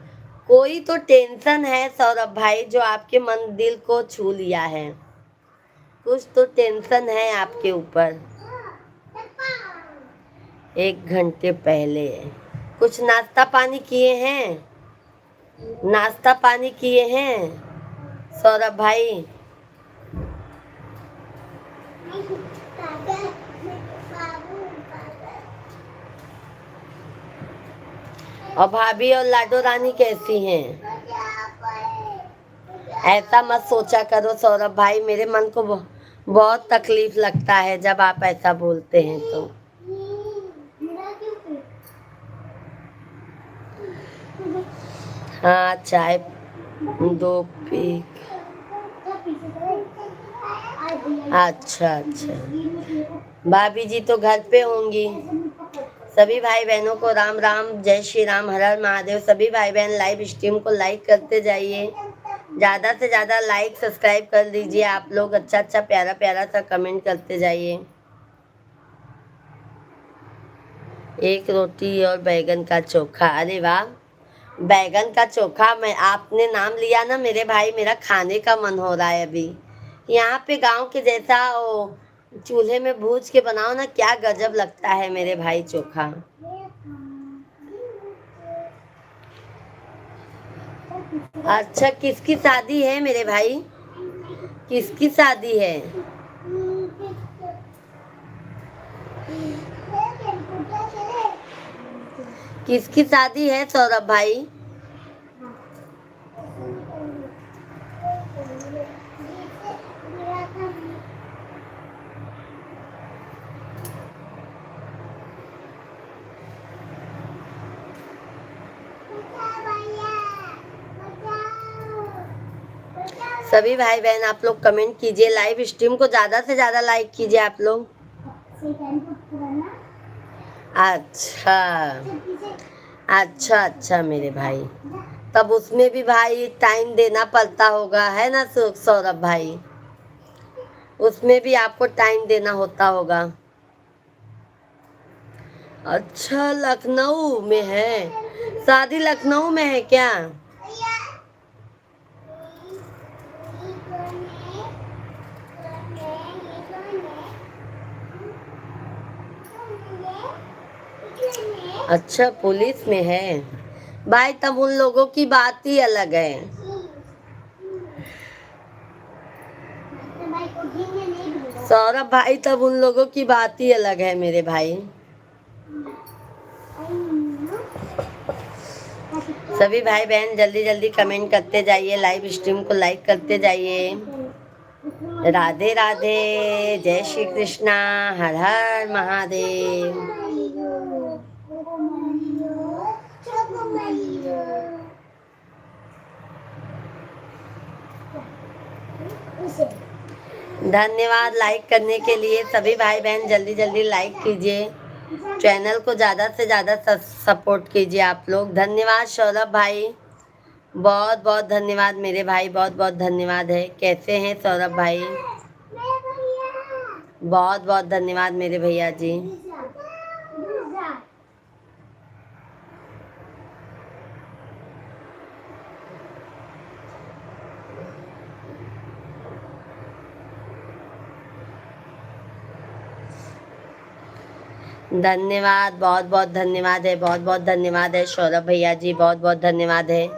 कोई तो टेंशन है सौरभ भाई जो आपके मन दिल को छू लिया है, कुछ तो टेंशन है आपके ऊपर। 1 घंटे पहले कुछ नाश्ता पानी किए हैं? नाश्ता पानी किए हैं सौरभ भाई? और भाभी और लाडो रानी कैसी हैं? ऐसा मत सोचा करो सौरभ भाई, मेरे मन को बहुत तकलीफ लगता है जब आप ऐसा बोलते हैं तो। हाँ चाय 2 पी। अच्छा अच्छा, भाभी जी तो घर पे होंगी। सभी भाई बहनों को राम राम, जय श्री राम, हर हर महादेव। सभी भाई बहन लाइव स्ट्रीम को लाइक करते जाइए, ज़्यादा से ज़्यादा लाइक सब्सक्राइब कर दीजिए आप लोग। अच्छा अच्छा प्यारा प्यारा सा कमेंट करते जाइए। 1 रोटी और बैगन का चोखा, अरे वाह, बैगन का चोखा। मैं आपने नाम लिया ना मेरे भाई, मेरा खाने का मन हो रहा है अभी। यहाँ पे गांव के जैसा वो चूल्हे में भूज के बनाओ ना, क्या गजब लगता है मेरे भाई चोखा। अच्छा, किसकी शादी है मेरे भाई? किसकी शादी है? किसकी शादी है सौरभ भाई? सभी भाई बहन आप लोग कमेंट कीजिए, लाइव स्ट्रीम को ज़्यादा से ज़्यादा लाइक कीजिए आप लोग। अच्छा अच्छा अच्छा मेरे भाई, तब उसमें भी भाई टाइम देना पड़ता होगा, है ना सौरभ भाई? उसमें भी आपको टाइम देना होता होगा। अच्छा, लखनऊ में है शादी? लखनऊ में है क्या? अच्छा, पुलिस में है भाई, तब उन लोगों की बात ही अलग है। सौरभ भाई, तब उन लोगों की बात ही अलग है मेरे भाई। सभी भाई बहन जल्दी जल्दी कमेंट करते जाइए, लाइव स्ट्रीम को लाइक करते जाइए। राधे राधे, जय श्री कृष्णा, हर हर महादेव। इसे धन्यवाद लाइक करने के लिए। सभी भाई बहन जल्दी जल्दी लाइक कीजिए, चैनल को ज़्यादा से ज़्यादा सपोर्ट कीजिए आप लोग। धन्यवाद सौरभ भाई, बहुत बहुत धन्यवाद मेरे भाई, बहुत बहुत धन्यवाद है। कैसे हैं सौरभ भाई? मेरे भैया बहुत बहुत धन्यवाद मेरे भैया जी। धन्यवाद, बहुत बहुत धन्यवाद है, बहुत बहुत धन्यवाद है सौरभ भैया जी, बहुत बहुत धन्यवाद है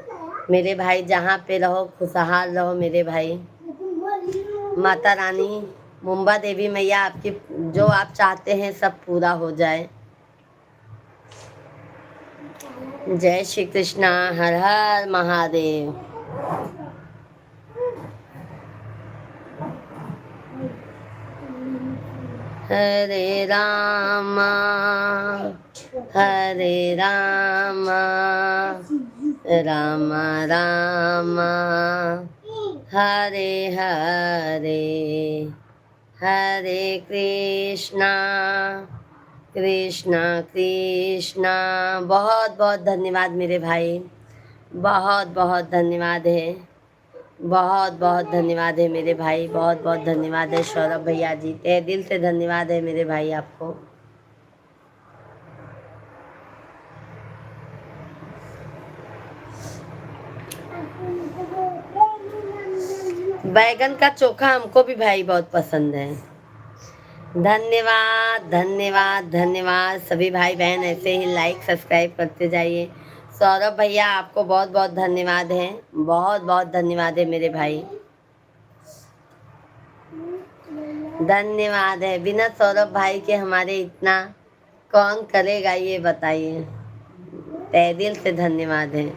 मेरे भाई। जहाँ पे रहो खुशहाल रहो मेरे भाई। माता रानी मुंबा देवी मैया आपकी जो आप चाहते हैं सब पूरा हो जाए। जय श्री कृष्णा, हर हर महादेव। हरे राम हरे राम राम राम हरे हरे, हरे कृष्णा कृष्णा कृष्णा। बहुत बहुत धन्यवाद मेरे भाई, बहुत बहुत धन्यवाद है, बहुत बहुत धन्यवाद है मेरे भाई, बहुत बहुत धन्यवाद है सौरभ भैया जी, तहे दिल से धन्यवाद है मेरे भाई आपको। बैगन का चोखा हमको भी भाई बहुत पसंद है। धन्यवाद धन्यवाद धन्यवाद। सभी भाई बहन ऐसे ही लाइक सब्सक्राइब करते जाइए। सौरभ भैया आपको बहुत बहुत धन्यवाद है, बहुत बहुत धन्यवाद है मेरे भाई, धन्यवाद है। बिना सौरभ भाई के हमारे इतना कौन करेगा ये बताइए, तहे दिल से धन्यवाद है।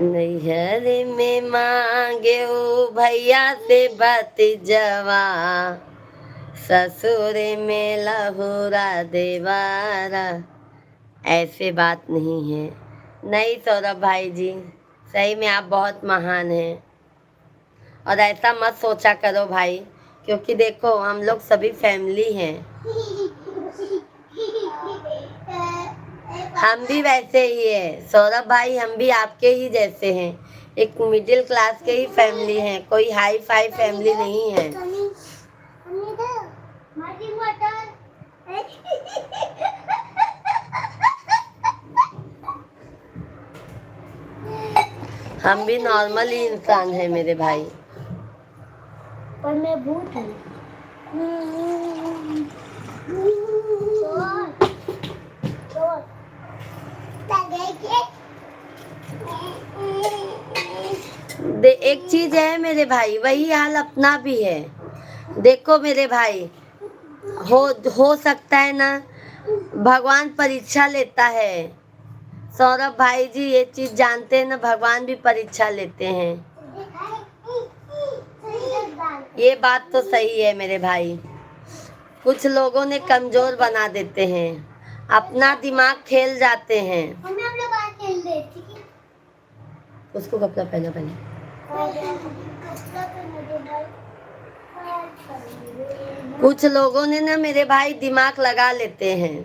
नैहर में मांगे ओ भैया से भतीजवा, ससुर में लहुरा देवारा। ऐसे बात नहीं है, नहीं सौरभ भाई जी, सही में आप बहुत महान हैं। और ऐसा मत सोचा करो भाई, क्योंकि देखो हम लोग सभी फैमिली हैं। हम भी वैसे ही है सौरभ भाई, हम भी आपके ही जैसे हैं, एक मिडिल क्लास के ही फैमिली हैं, कोई हाई फाई फैमिली नहीं है। हम भी नॉर्मल ही इंसान हैं मेरे भाई। पर मैं भूत हूँ। एक चीज है मेरे भाई, वही हाल अपना भी है। देखो मेरे भाई, हो सकता है ना भगवान परीक्षा लेता है। सौरभ भाई जी ये चीज जानते हैं ना, भगवान भी परीक्षा लेते हैं। ये बात तो सही है मेरे भाई। कुछ लोगों ने कमजोर बना देते हैं, अपना दिमाग खेल जाते हैं। उसको कपड़ा पहना पहले। कुछ लोगों ने ना मेरे भाई दिमाग लगा लेते हैं।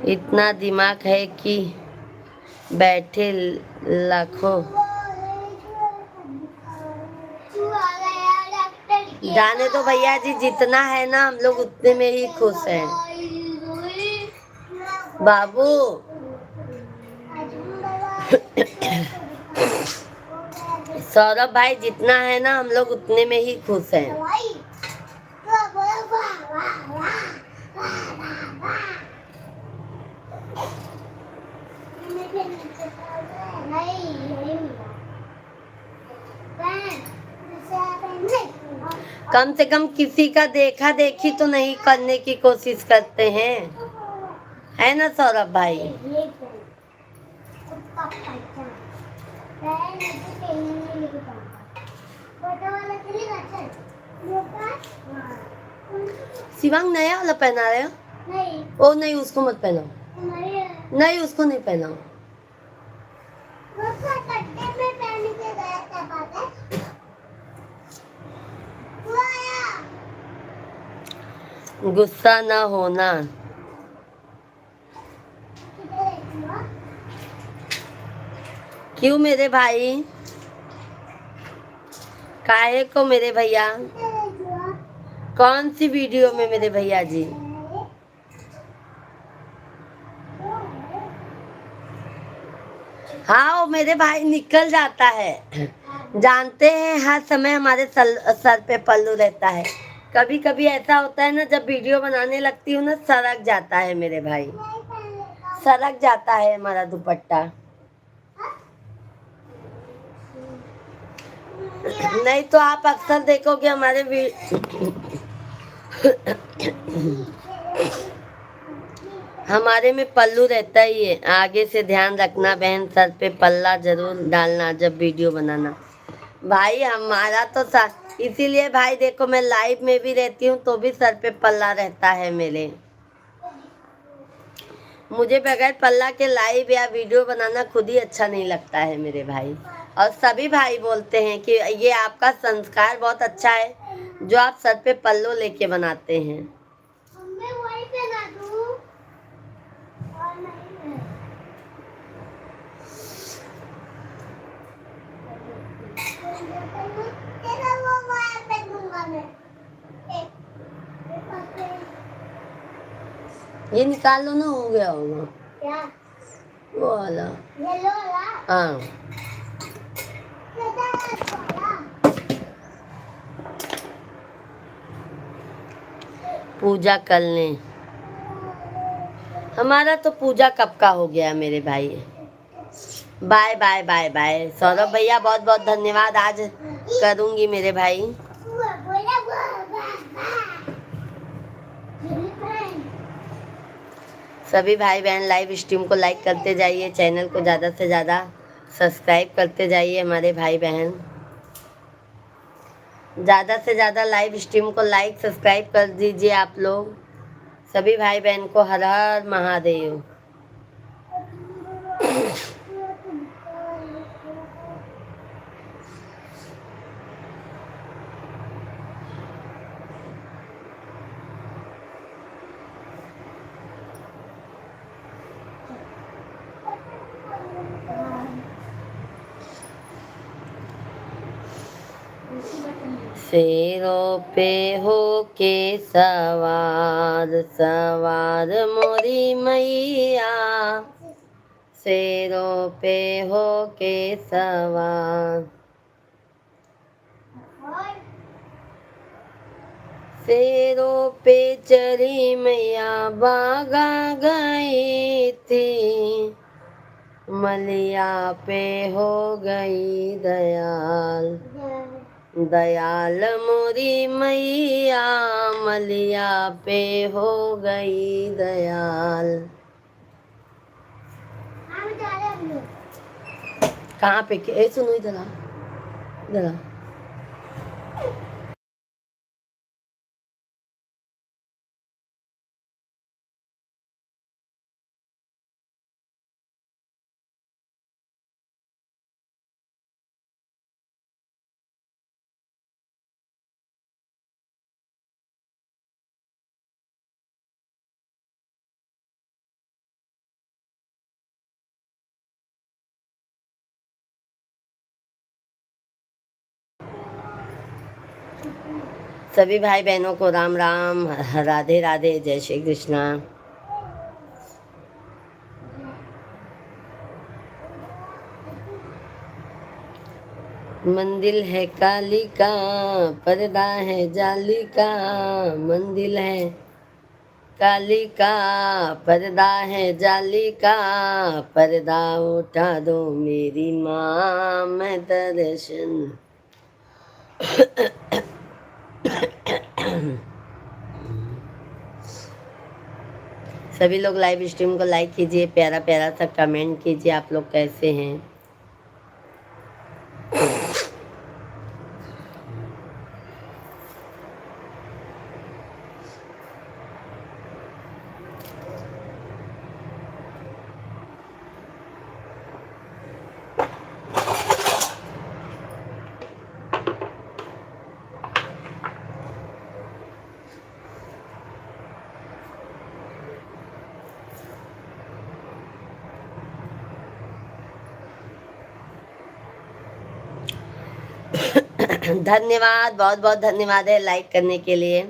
इतना दिमाग है कि बैठे लाखों। जाने दो भैया जी, जितना है ना हम लोग उतने में ही खुश हैं। बाबू सौरभ भाई, जितना है ना हम लोग उतने में ही खुश हैं। कम से कम किसी का देखा देखी तो नहीं करने की कोशिश करते हैं, है ना सौरभ भाई? अच्छा मैं नीचे खेलने नहीं लेके जाऊंगा छोटा वाला खेलेगा चल मेरे पास हाँ शिवांग नया वाला पहना रहे हो? नहीं ओ नहीं, उसको मत पहनाओ। हमारे नहीं, उसको नहीं पहनाओ। वो कट्टे में पहन के गया था पता है वो आया गुस्सा ना होना। किधर है हुआ क्यों मेरे भाई? काहे को मेरे भैया? किधर है हुआ कौन सी वीडियो में मेरे भैया जी? हाँ, वो मेरे भाई निकल जाता है। जानते हैं, हर समय हमारे सर पे पल्लू रहता है। कभी कभी ऐसा होता है ना, जब वीडियो बनाने लगती हूँ ना, सरक जाता है मेरे भाई, सरक जाता है हमारा दुपट्टा। नहीं तो आप अक्सर देखोगे हमारे हमारे में पल्लू रहता ही है। आगे से ध्यान रखना बहन, सर पे पल्ला जरूर डालना जब वीडियो बनाना। भाई हमारा तो इसीलिए भाई देखो, मैं लाइव में भी रहती हूँ तो भी सर पे पल्ला रहता है मेरे। मुझे बगैर पल्ला के लाइव या वीडियो बनाना खुद ही अच्छा नहीं लगता है मेरे भाई। और सभी भाई बोलते हैं कि ये आपका संस्कार बहुत अच्छा है जो आप सर पे पल्लो लेके बनाते हैं। मैं वही पहना दूँ और नहीं है तेरा वो वाला पहनूंगा मैं एक मेरे पास ये निकाल लो ना, हो गया होगा क्या वो वाला। येलो वाला हाँ, किधर है वाला पूजा कर लें। हमारा तो पूजा कब का हो गया मेरे भाई। Bye bye bye bye. Saurabh भैया बहुत बहुत धन्यवाद, आज करूंगी मेरे भाई। सभी भाई बहन लाइव स्ट्रीम को लाइक करते जाइए, चैनल को ज़्यादा से ज़्यादा सब्सक्राइब करते जाइए हमारे भाई बहन। ज़्यादा से ज़्यादा लाइव स्ट्रीम को लाइक सब्सक्राइब कर दीजिए आप लोग। सभी भाई बहन को हर हर महादेव। शेरों पे हो के सवार सवार मोरी मैया, शेरों पे हो के सवार। शेरों पे चढ़ी मैया बागा गई थी, मलिया पे हो गई दयाल। दयाल मोरी मैया मलिया पे हो गई दयाल। कहाँ पे सुनो, इधर आ, इधर आ। सभी भाई बहनों को राम राम, राधे राधे, जय श्री कृष्णा। मंदिर है काली का, पर्दा है जाली का। मंदिर है काली का, पर्दा है जाली का। पर्दा उठा दो मेरी माँ, मैं दर्शन। सभी लोग लाइव स्ट्रीम को लाइक कीजिए, प्यारा प्यारा सा कमेंट कीजिए, आप लोग कैसे हैं। धन्यवाद, बहुत बहुत धन्यवाद है लाइक करने के लिए।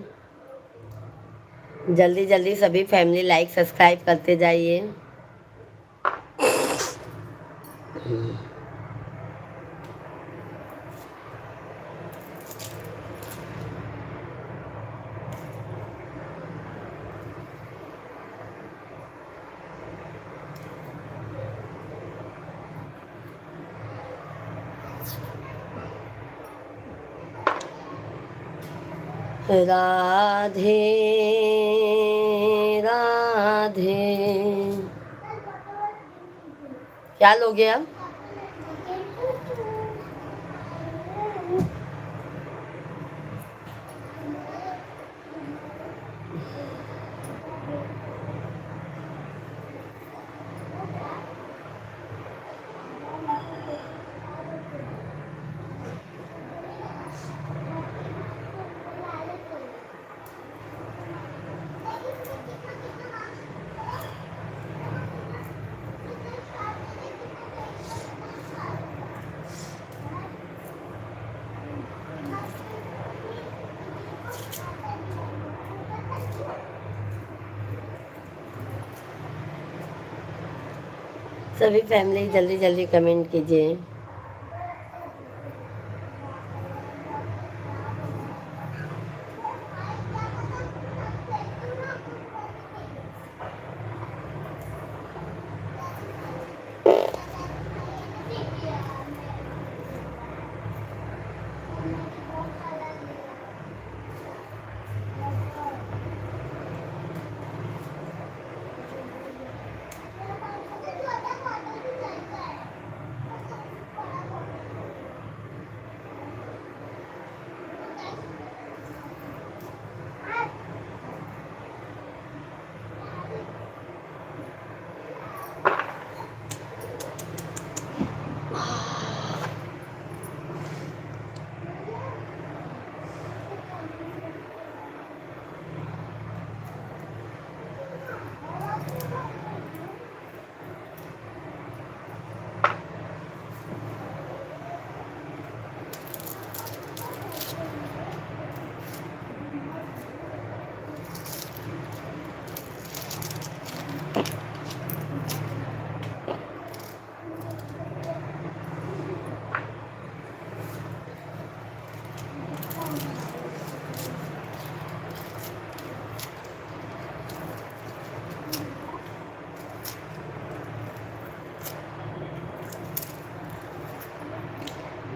जल्दी जल्दी सभी फैमिली लाइक सब्सक्राइब करते जाइए। राधे राधे। क्या लोगे अब? सभी फैमिली जल्दी जल्दी कमेंट कीजिए।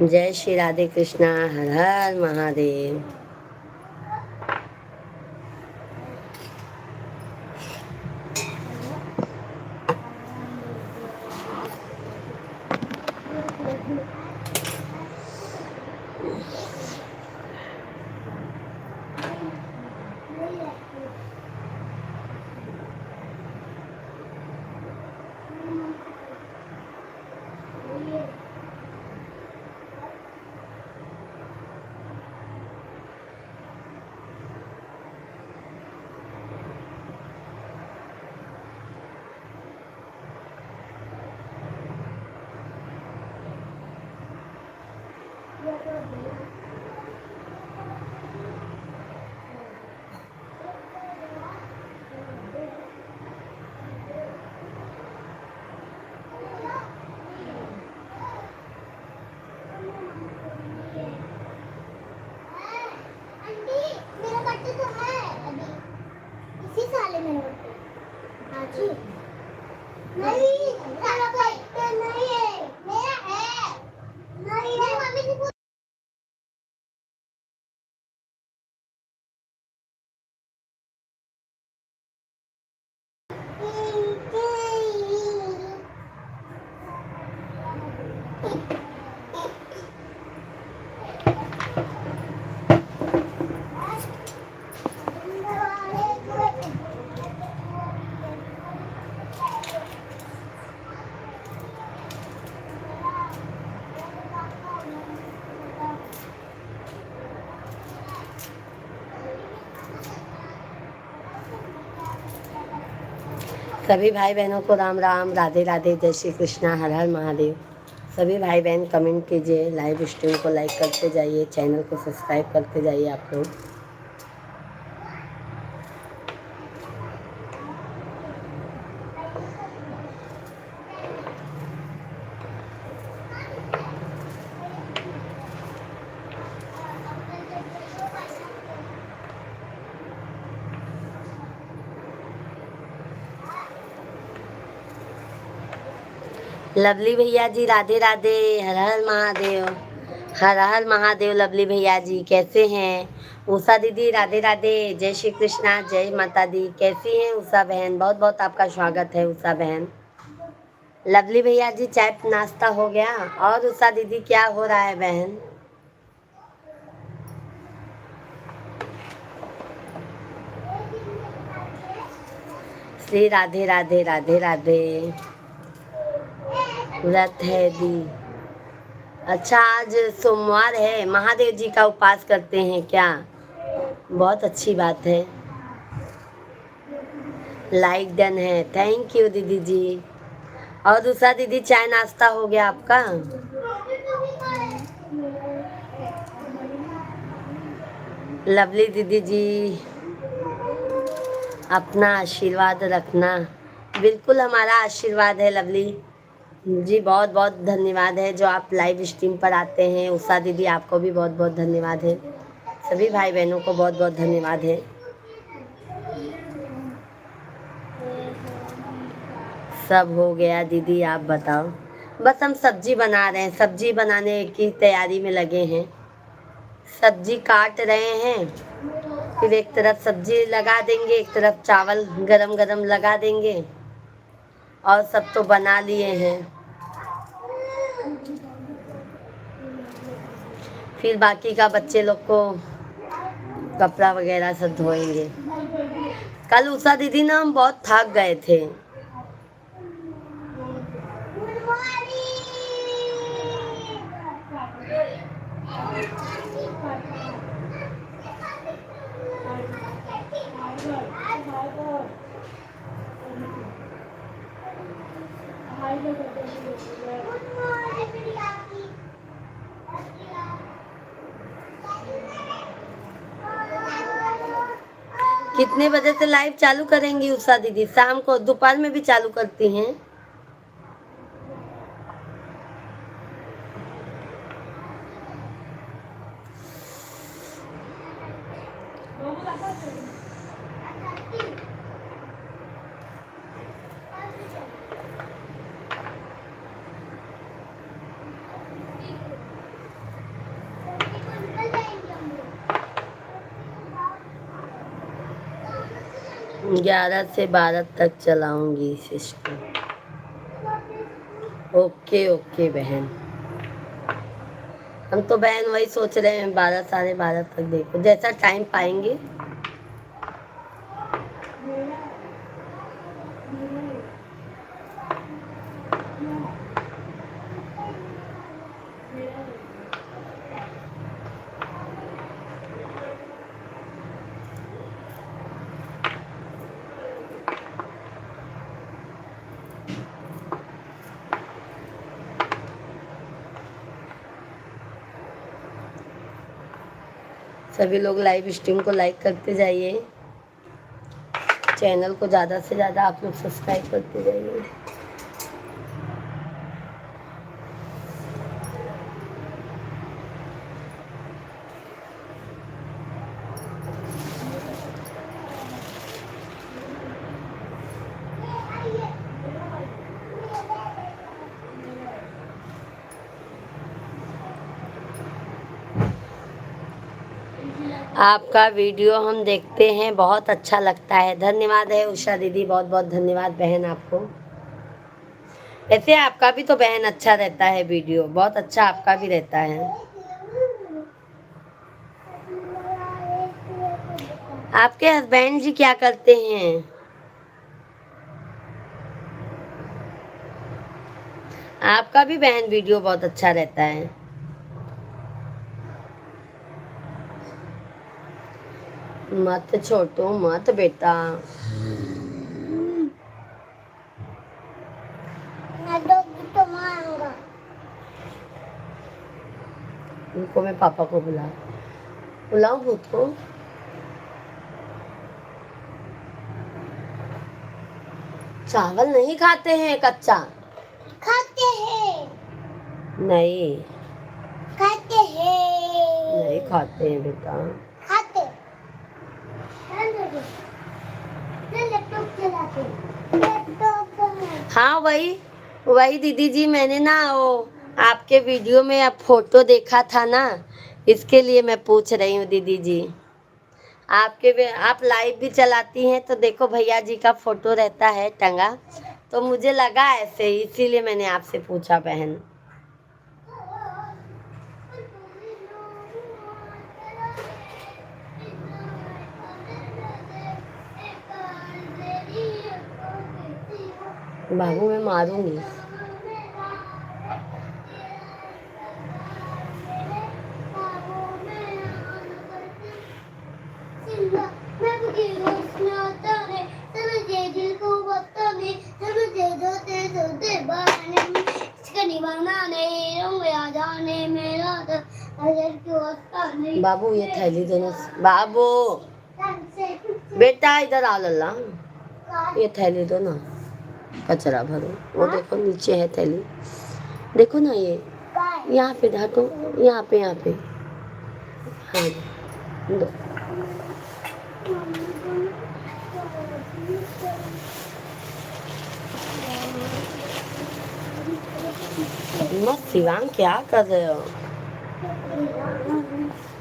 जय श्री राधे कृष्णा, हर हर महादेव। आंटी मेरा बर्थडे तो है अभी, इसी साल है मेरा बर्थडे। हाँ जी। नहीं मेरा बर्थडे नहीं है, मेरा है। नहीं है मम्मी से सभी भाई बहनों को राम राम, राधे राधे, जय श्री कृष्णा, हर हर महादेव। सभी भाई बहन कमेंट कीजिए, लाइव स्ट्रीम को लाइक करते जाइए, चैनल को सब्सक्राइब करते जाइए आप लोग। लवली भैया जी राधे राधे, हर हर महादेव, हर हर महादेव। लवली भैया जी कैसे हैं? उषा दीदी राधे राधे, जय श्री कृष्णा, जय माता दी। कैसी हैं उषा बहन? बहुत बहुत आपका स्वागत है उषा बहन। लवली भैया जी चाय नाश्ता हो गया? और उषा दीदी क्या हो रहा है बहन? श्री राधे राधे, राधे राधे। व्रत है दी। अच्छा, आज सोमवार है, महादेव जी का उपास करते हैं क्या? बहुत अच्छी बात है। लाइक डन है, थैंक यू दीदी जी। और दूसरा दीदी चाय नाश्ता हो गया आपका? लवली दीदी जी अपना आशीर्वाद रखना। बिल्कुल हमारा आशीर्वाद है लवली जी, बहुत बहुत धन्यवाद है जो आप लाइव स्ट्रीम पर आते हैं। उषा दीदी आपको भी बहुत बहुत धन्यवाद है। सभी भाई बहनों को बहुत बहुत धन्यवाद है। सब हो गया दीदी, आप बताओ। बस हम सब्जी बना रहे हैं, सब्जी बनाने की तैयारी में लगे हैं। सब्जी काट रहे हैं, फिर एक तरफ सब्जी लगा देंगे, एक तरफ चावल गरम गरम लगा देंगे। और सब तो बना लिए हैं, फिर बाकी का बच्चे लोग को कपड़ा वगैरह सब धोएंगे। कल उषा दीदी ना हम बहुत थक गए थे। कितने बजे से लाइव चालू करेंगी उषा दीदी? शाम को, दोपहर में भी चालू करती हैं? ग्यारह से 12 तक चलाऊंगी सिस्टम। ओके ओके बहन, हम तो बहन वही सोच रहे हैं 12 साढ़े 12 तक, देखो जैसा टाइम पाएंगे। सभी लोग लाइव स्ट्रीम को लाइक करते जाइए, चैनल को ज़्यादा से ज़्यादा आप लोग सब्सक्राइब करते जाइए। आपका वीडियो हम देखते हैं, बहुत अच्छा लगता है। धन्यवाद है उषा दीदी, बहुत बहुत धन्यवाद बहन आपको। वैसे आपका भी तो बहन अच्छा रहता है, वीडियो बहुत अच्छा आपका भी रहता है। आपके हस्बैंड जी क्या करते हैं? आपका भी बहन वीडियो बहुत अच्छा रहता है। मत छोटो मत बेटा। इनको मैं पापा को बुलाऊं भूत को। चावल नहीं खाते हैं कच्चा। खाते हैं। नहीं खाते हैं। नहीं खाते हैं बेटा। खाते। लैपटॉप चलाते। लैपटॉप। हाँ वही वही दीदी जी, मैंने ना वो आपके वीडियो में अब फोटो देखा था ना, इसके लिए मैं पूछ रही हूँ दीदी जी। आप लाइव भी चलाती हैं तो देखो भैया जी का फोटो रहता है टंगा, तो मुझे लगा ऐसे ही, इसीलिए मैंने आपसे पूछा बहन। बाबू मैं मारूंगी। बाबू ये थैली दोनों। बाबू बेटा इधर आओ लल्ला, ये थैली दो ना, कचरा भरो। वो देखो नीचे है थैली, देखो ना ये यहाँ पे हटो, यहाँ पे हाँ दो। मत शिवांग क्या कर रहे हो?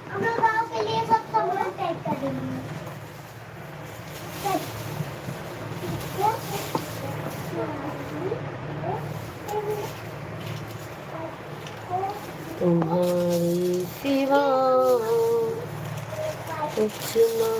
हम लोग गाँव के लिए सब सामान पैक कर देंगे। तुम्हारी सिवा कुछ ना।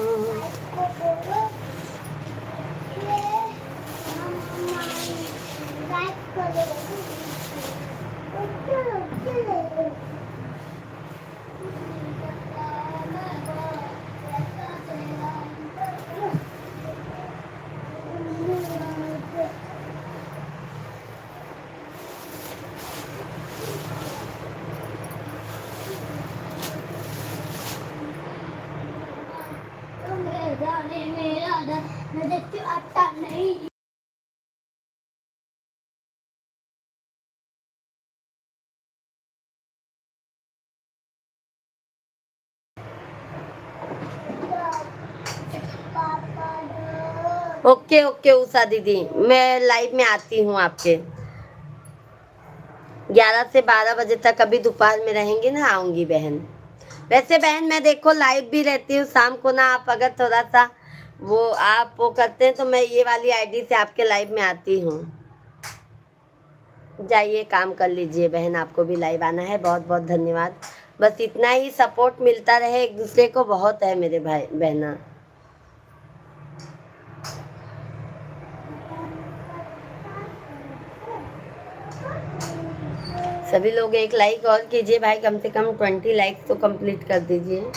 आता नहीं। ओके ओके उषा दीदी, मैं लाइव में आती हूँ आपके 11 से 12 बजे तक। अभी दोपहर में रहेंगी ना, आऊंगी बहन। वैसे बहन मैं देखो लाइव भी रहती हूँ शाम को ना, आप अगर थोड़ा सा आप वो करते हैं तो मैं ये वाली आईडी से आपके लाइव में आती हूँ। जाइए काम कर लीजिए बहन, आपको भी लाइव आना है। बहुत बहुत धन्यवाद। बस इतना ही सपोर्ट मिलता रहे एक दूसरे को, बहुत है मेरे भाई बहना। सभी लोग एक लाइक और कीजिए भाई, कम से कम 20 लाइक्स तो कंप्लीट कर दीजिए।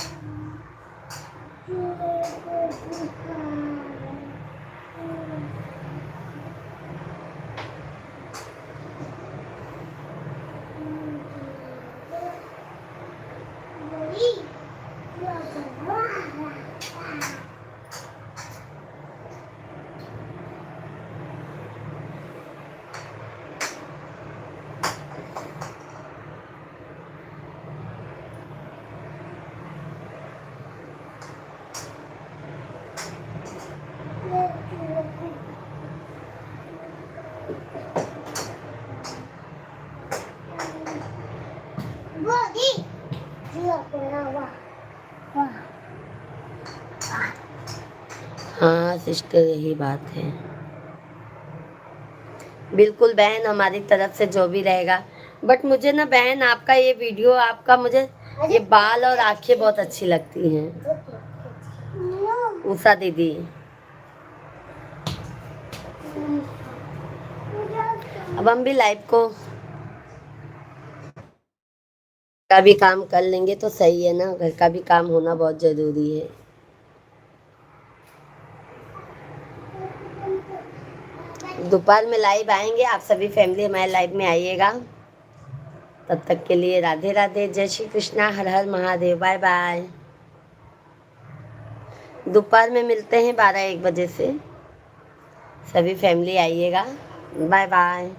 हाँ सिस्टर यही बात है। बिल्कुल बहन, हमारी तरफ से जो भी रहेगा। बट मुझे ना बहन आपका ये वीडियो, आपका मुझे ये बाल और आंखें बहुत अच्छी लगती हैं उषा दीदी। अब हम भी लाइव को का भी काम कर लेंगे तो सही है ना, घर का भी काम होना बहुत जरूरी है। दोपहर में लाइव आएंगे, आप सभी फैमिली हमारे लाइव में आइएगा। तब तक के लिए राधे राधे, जय श्री कृष्णा, हर हर महादेव, बाय बाय। दोपहर में मिलते हैं 12-1 बजे से। सभी फैमिली आइएगा। Bye bye.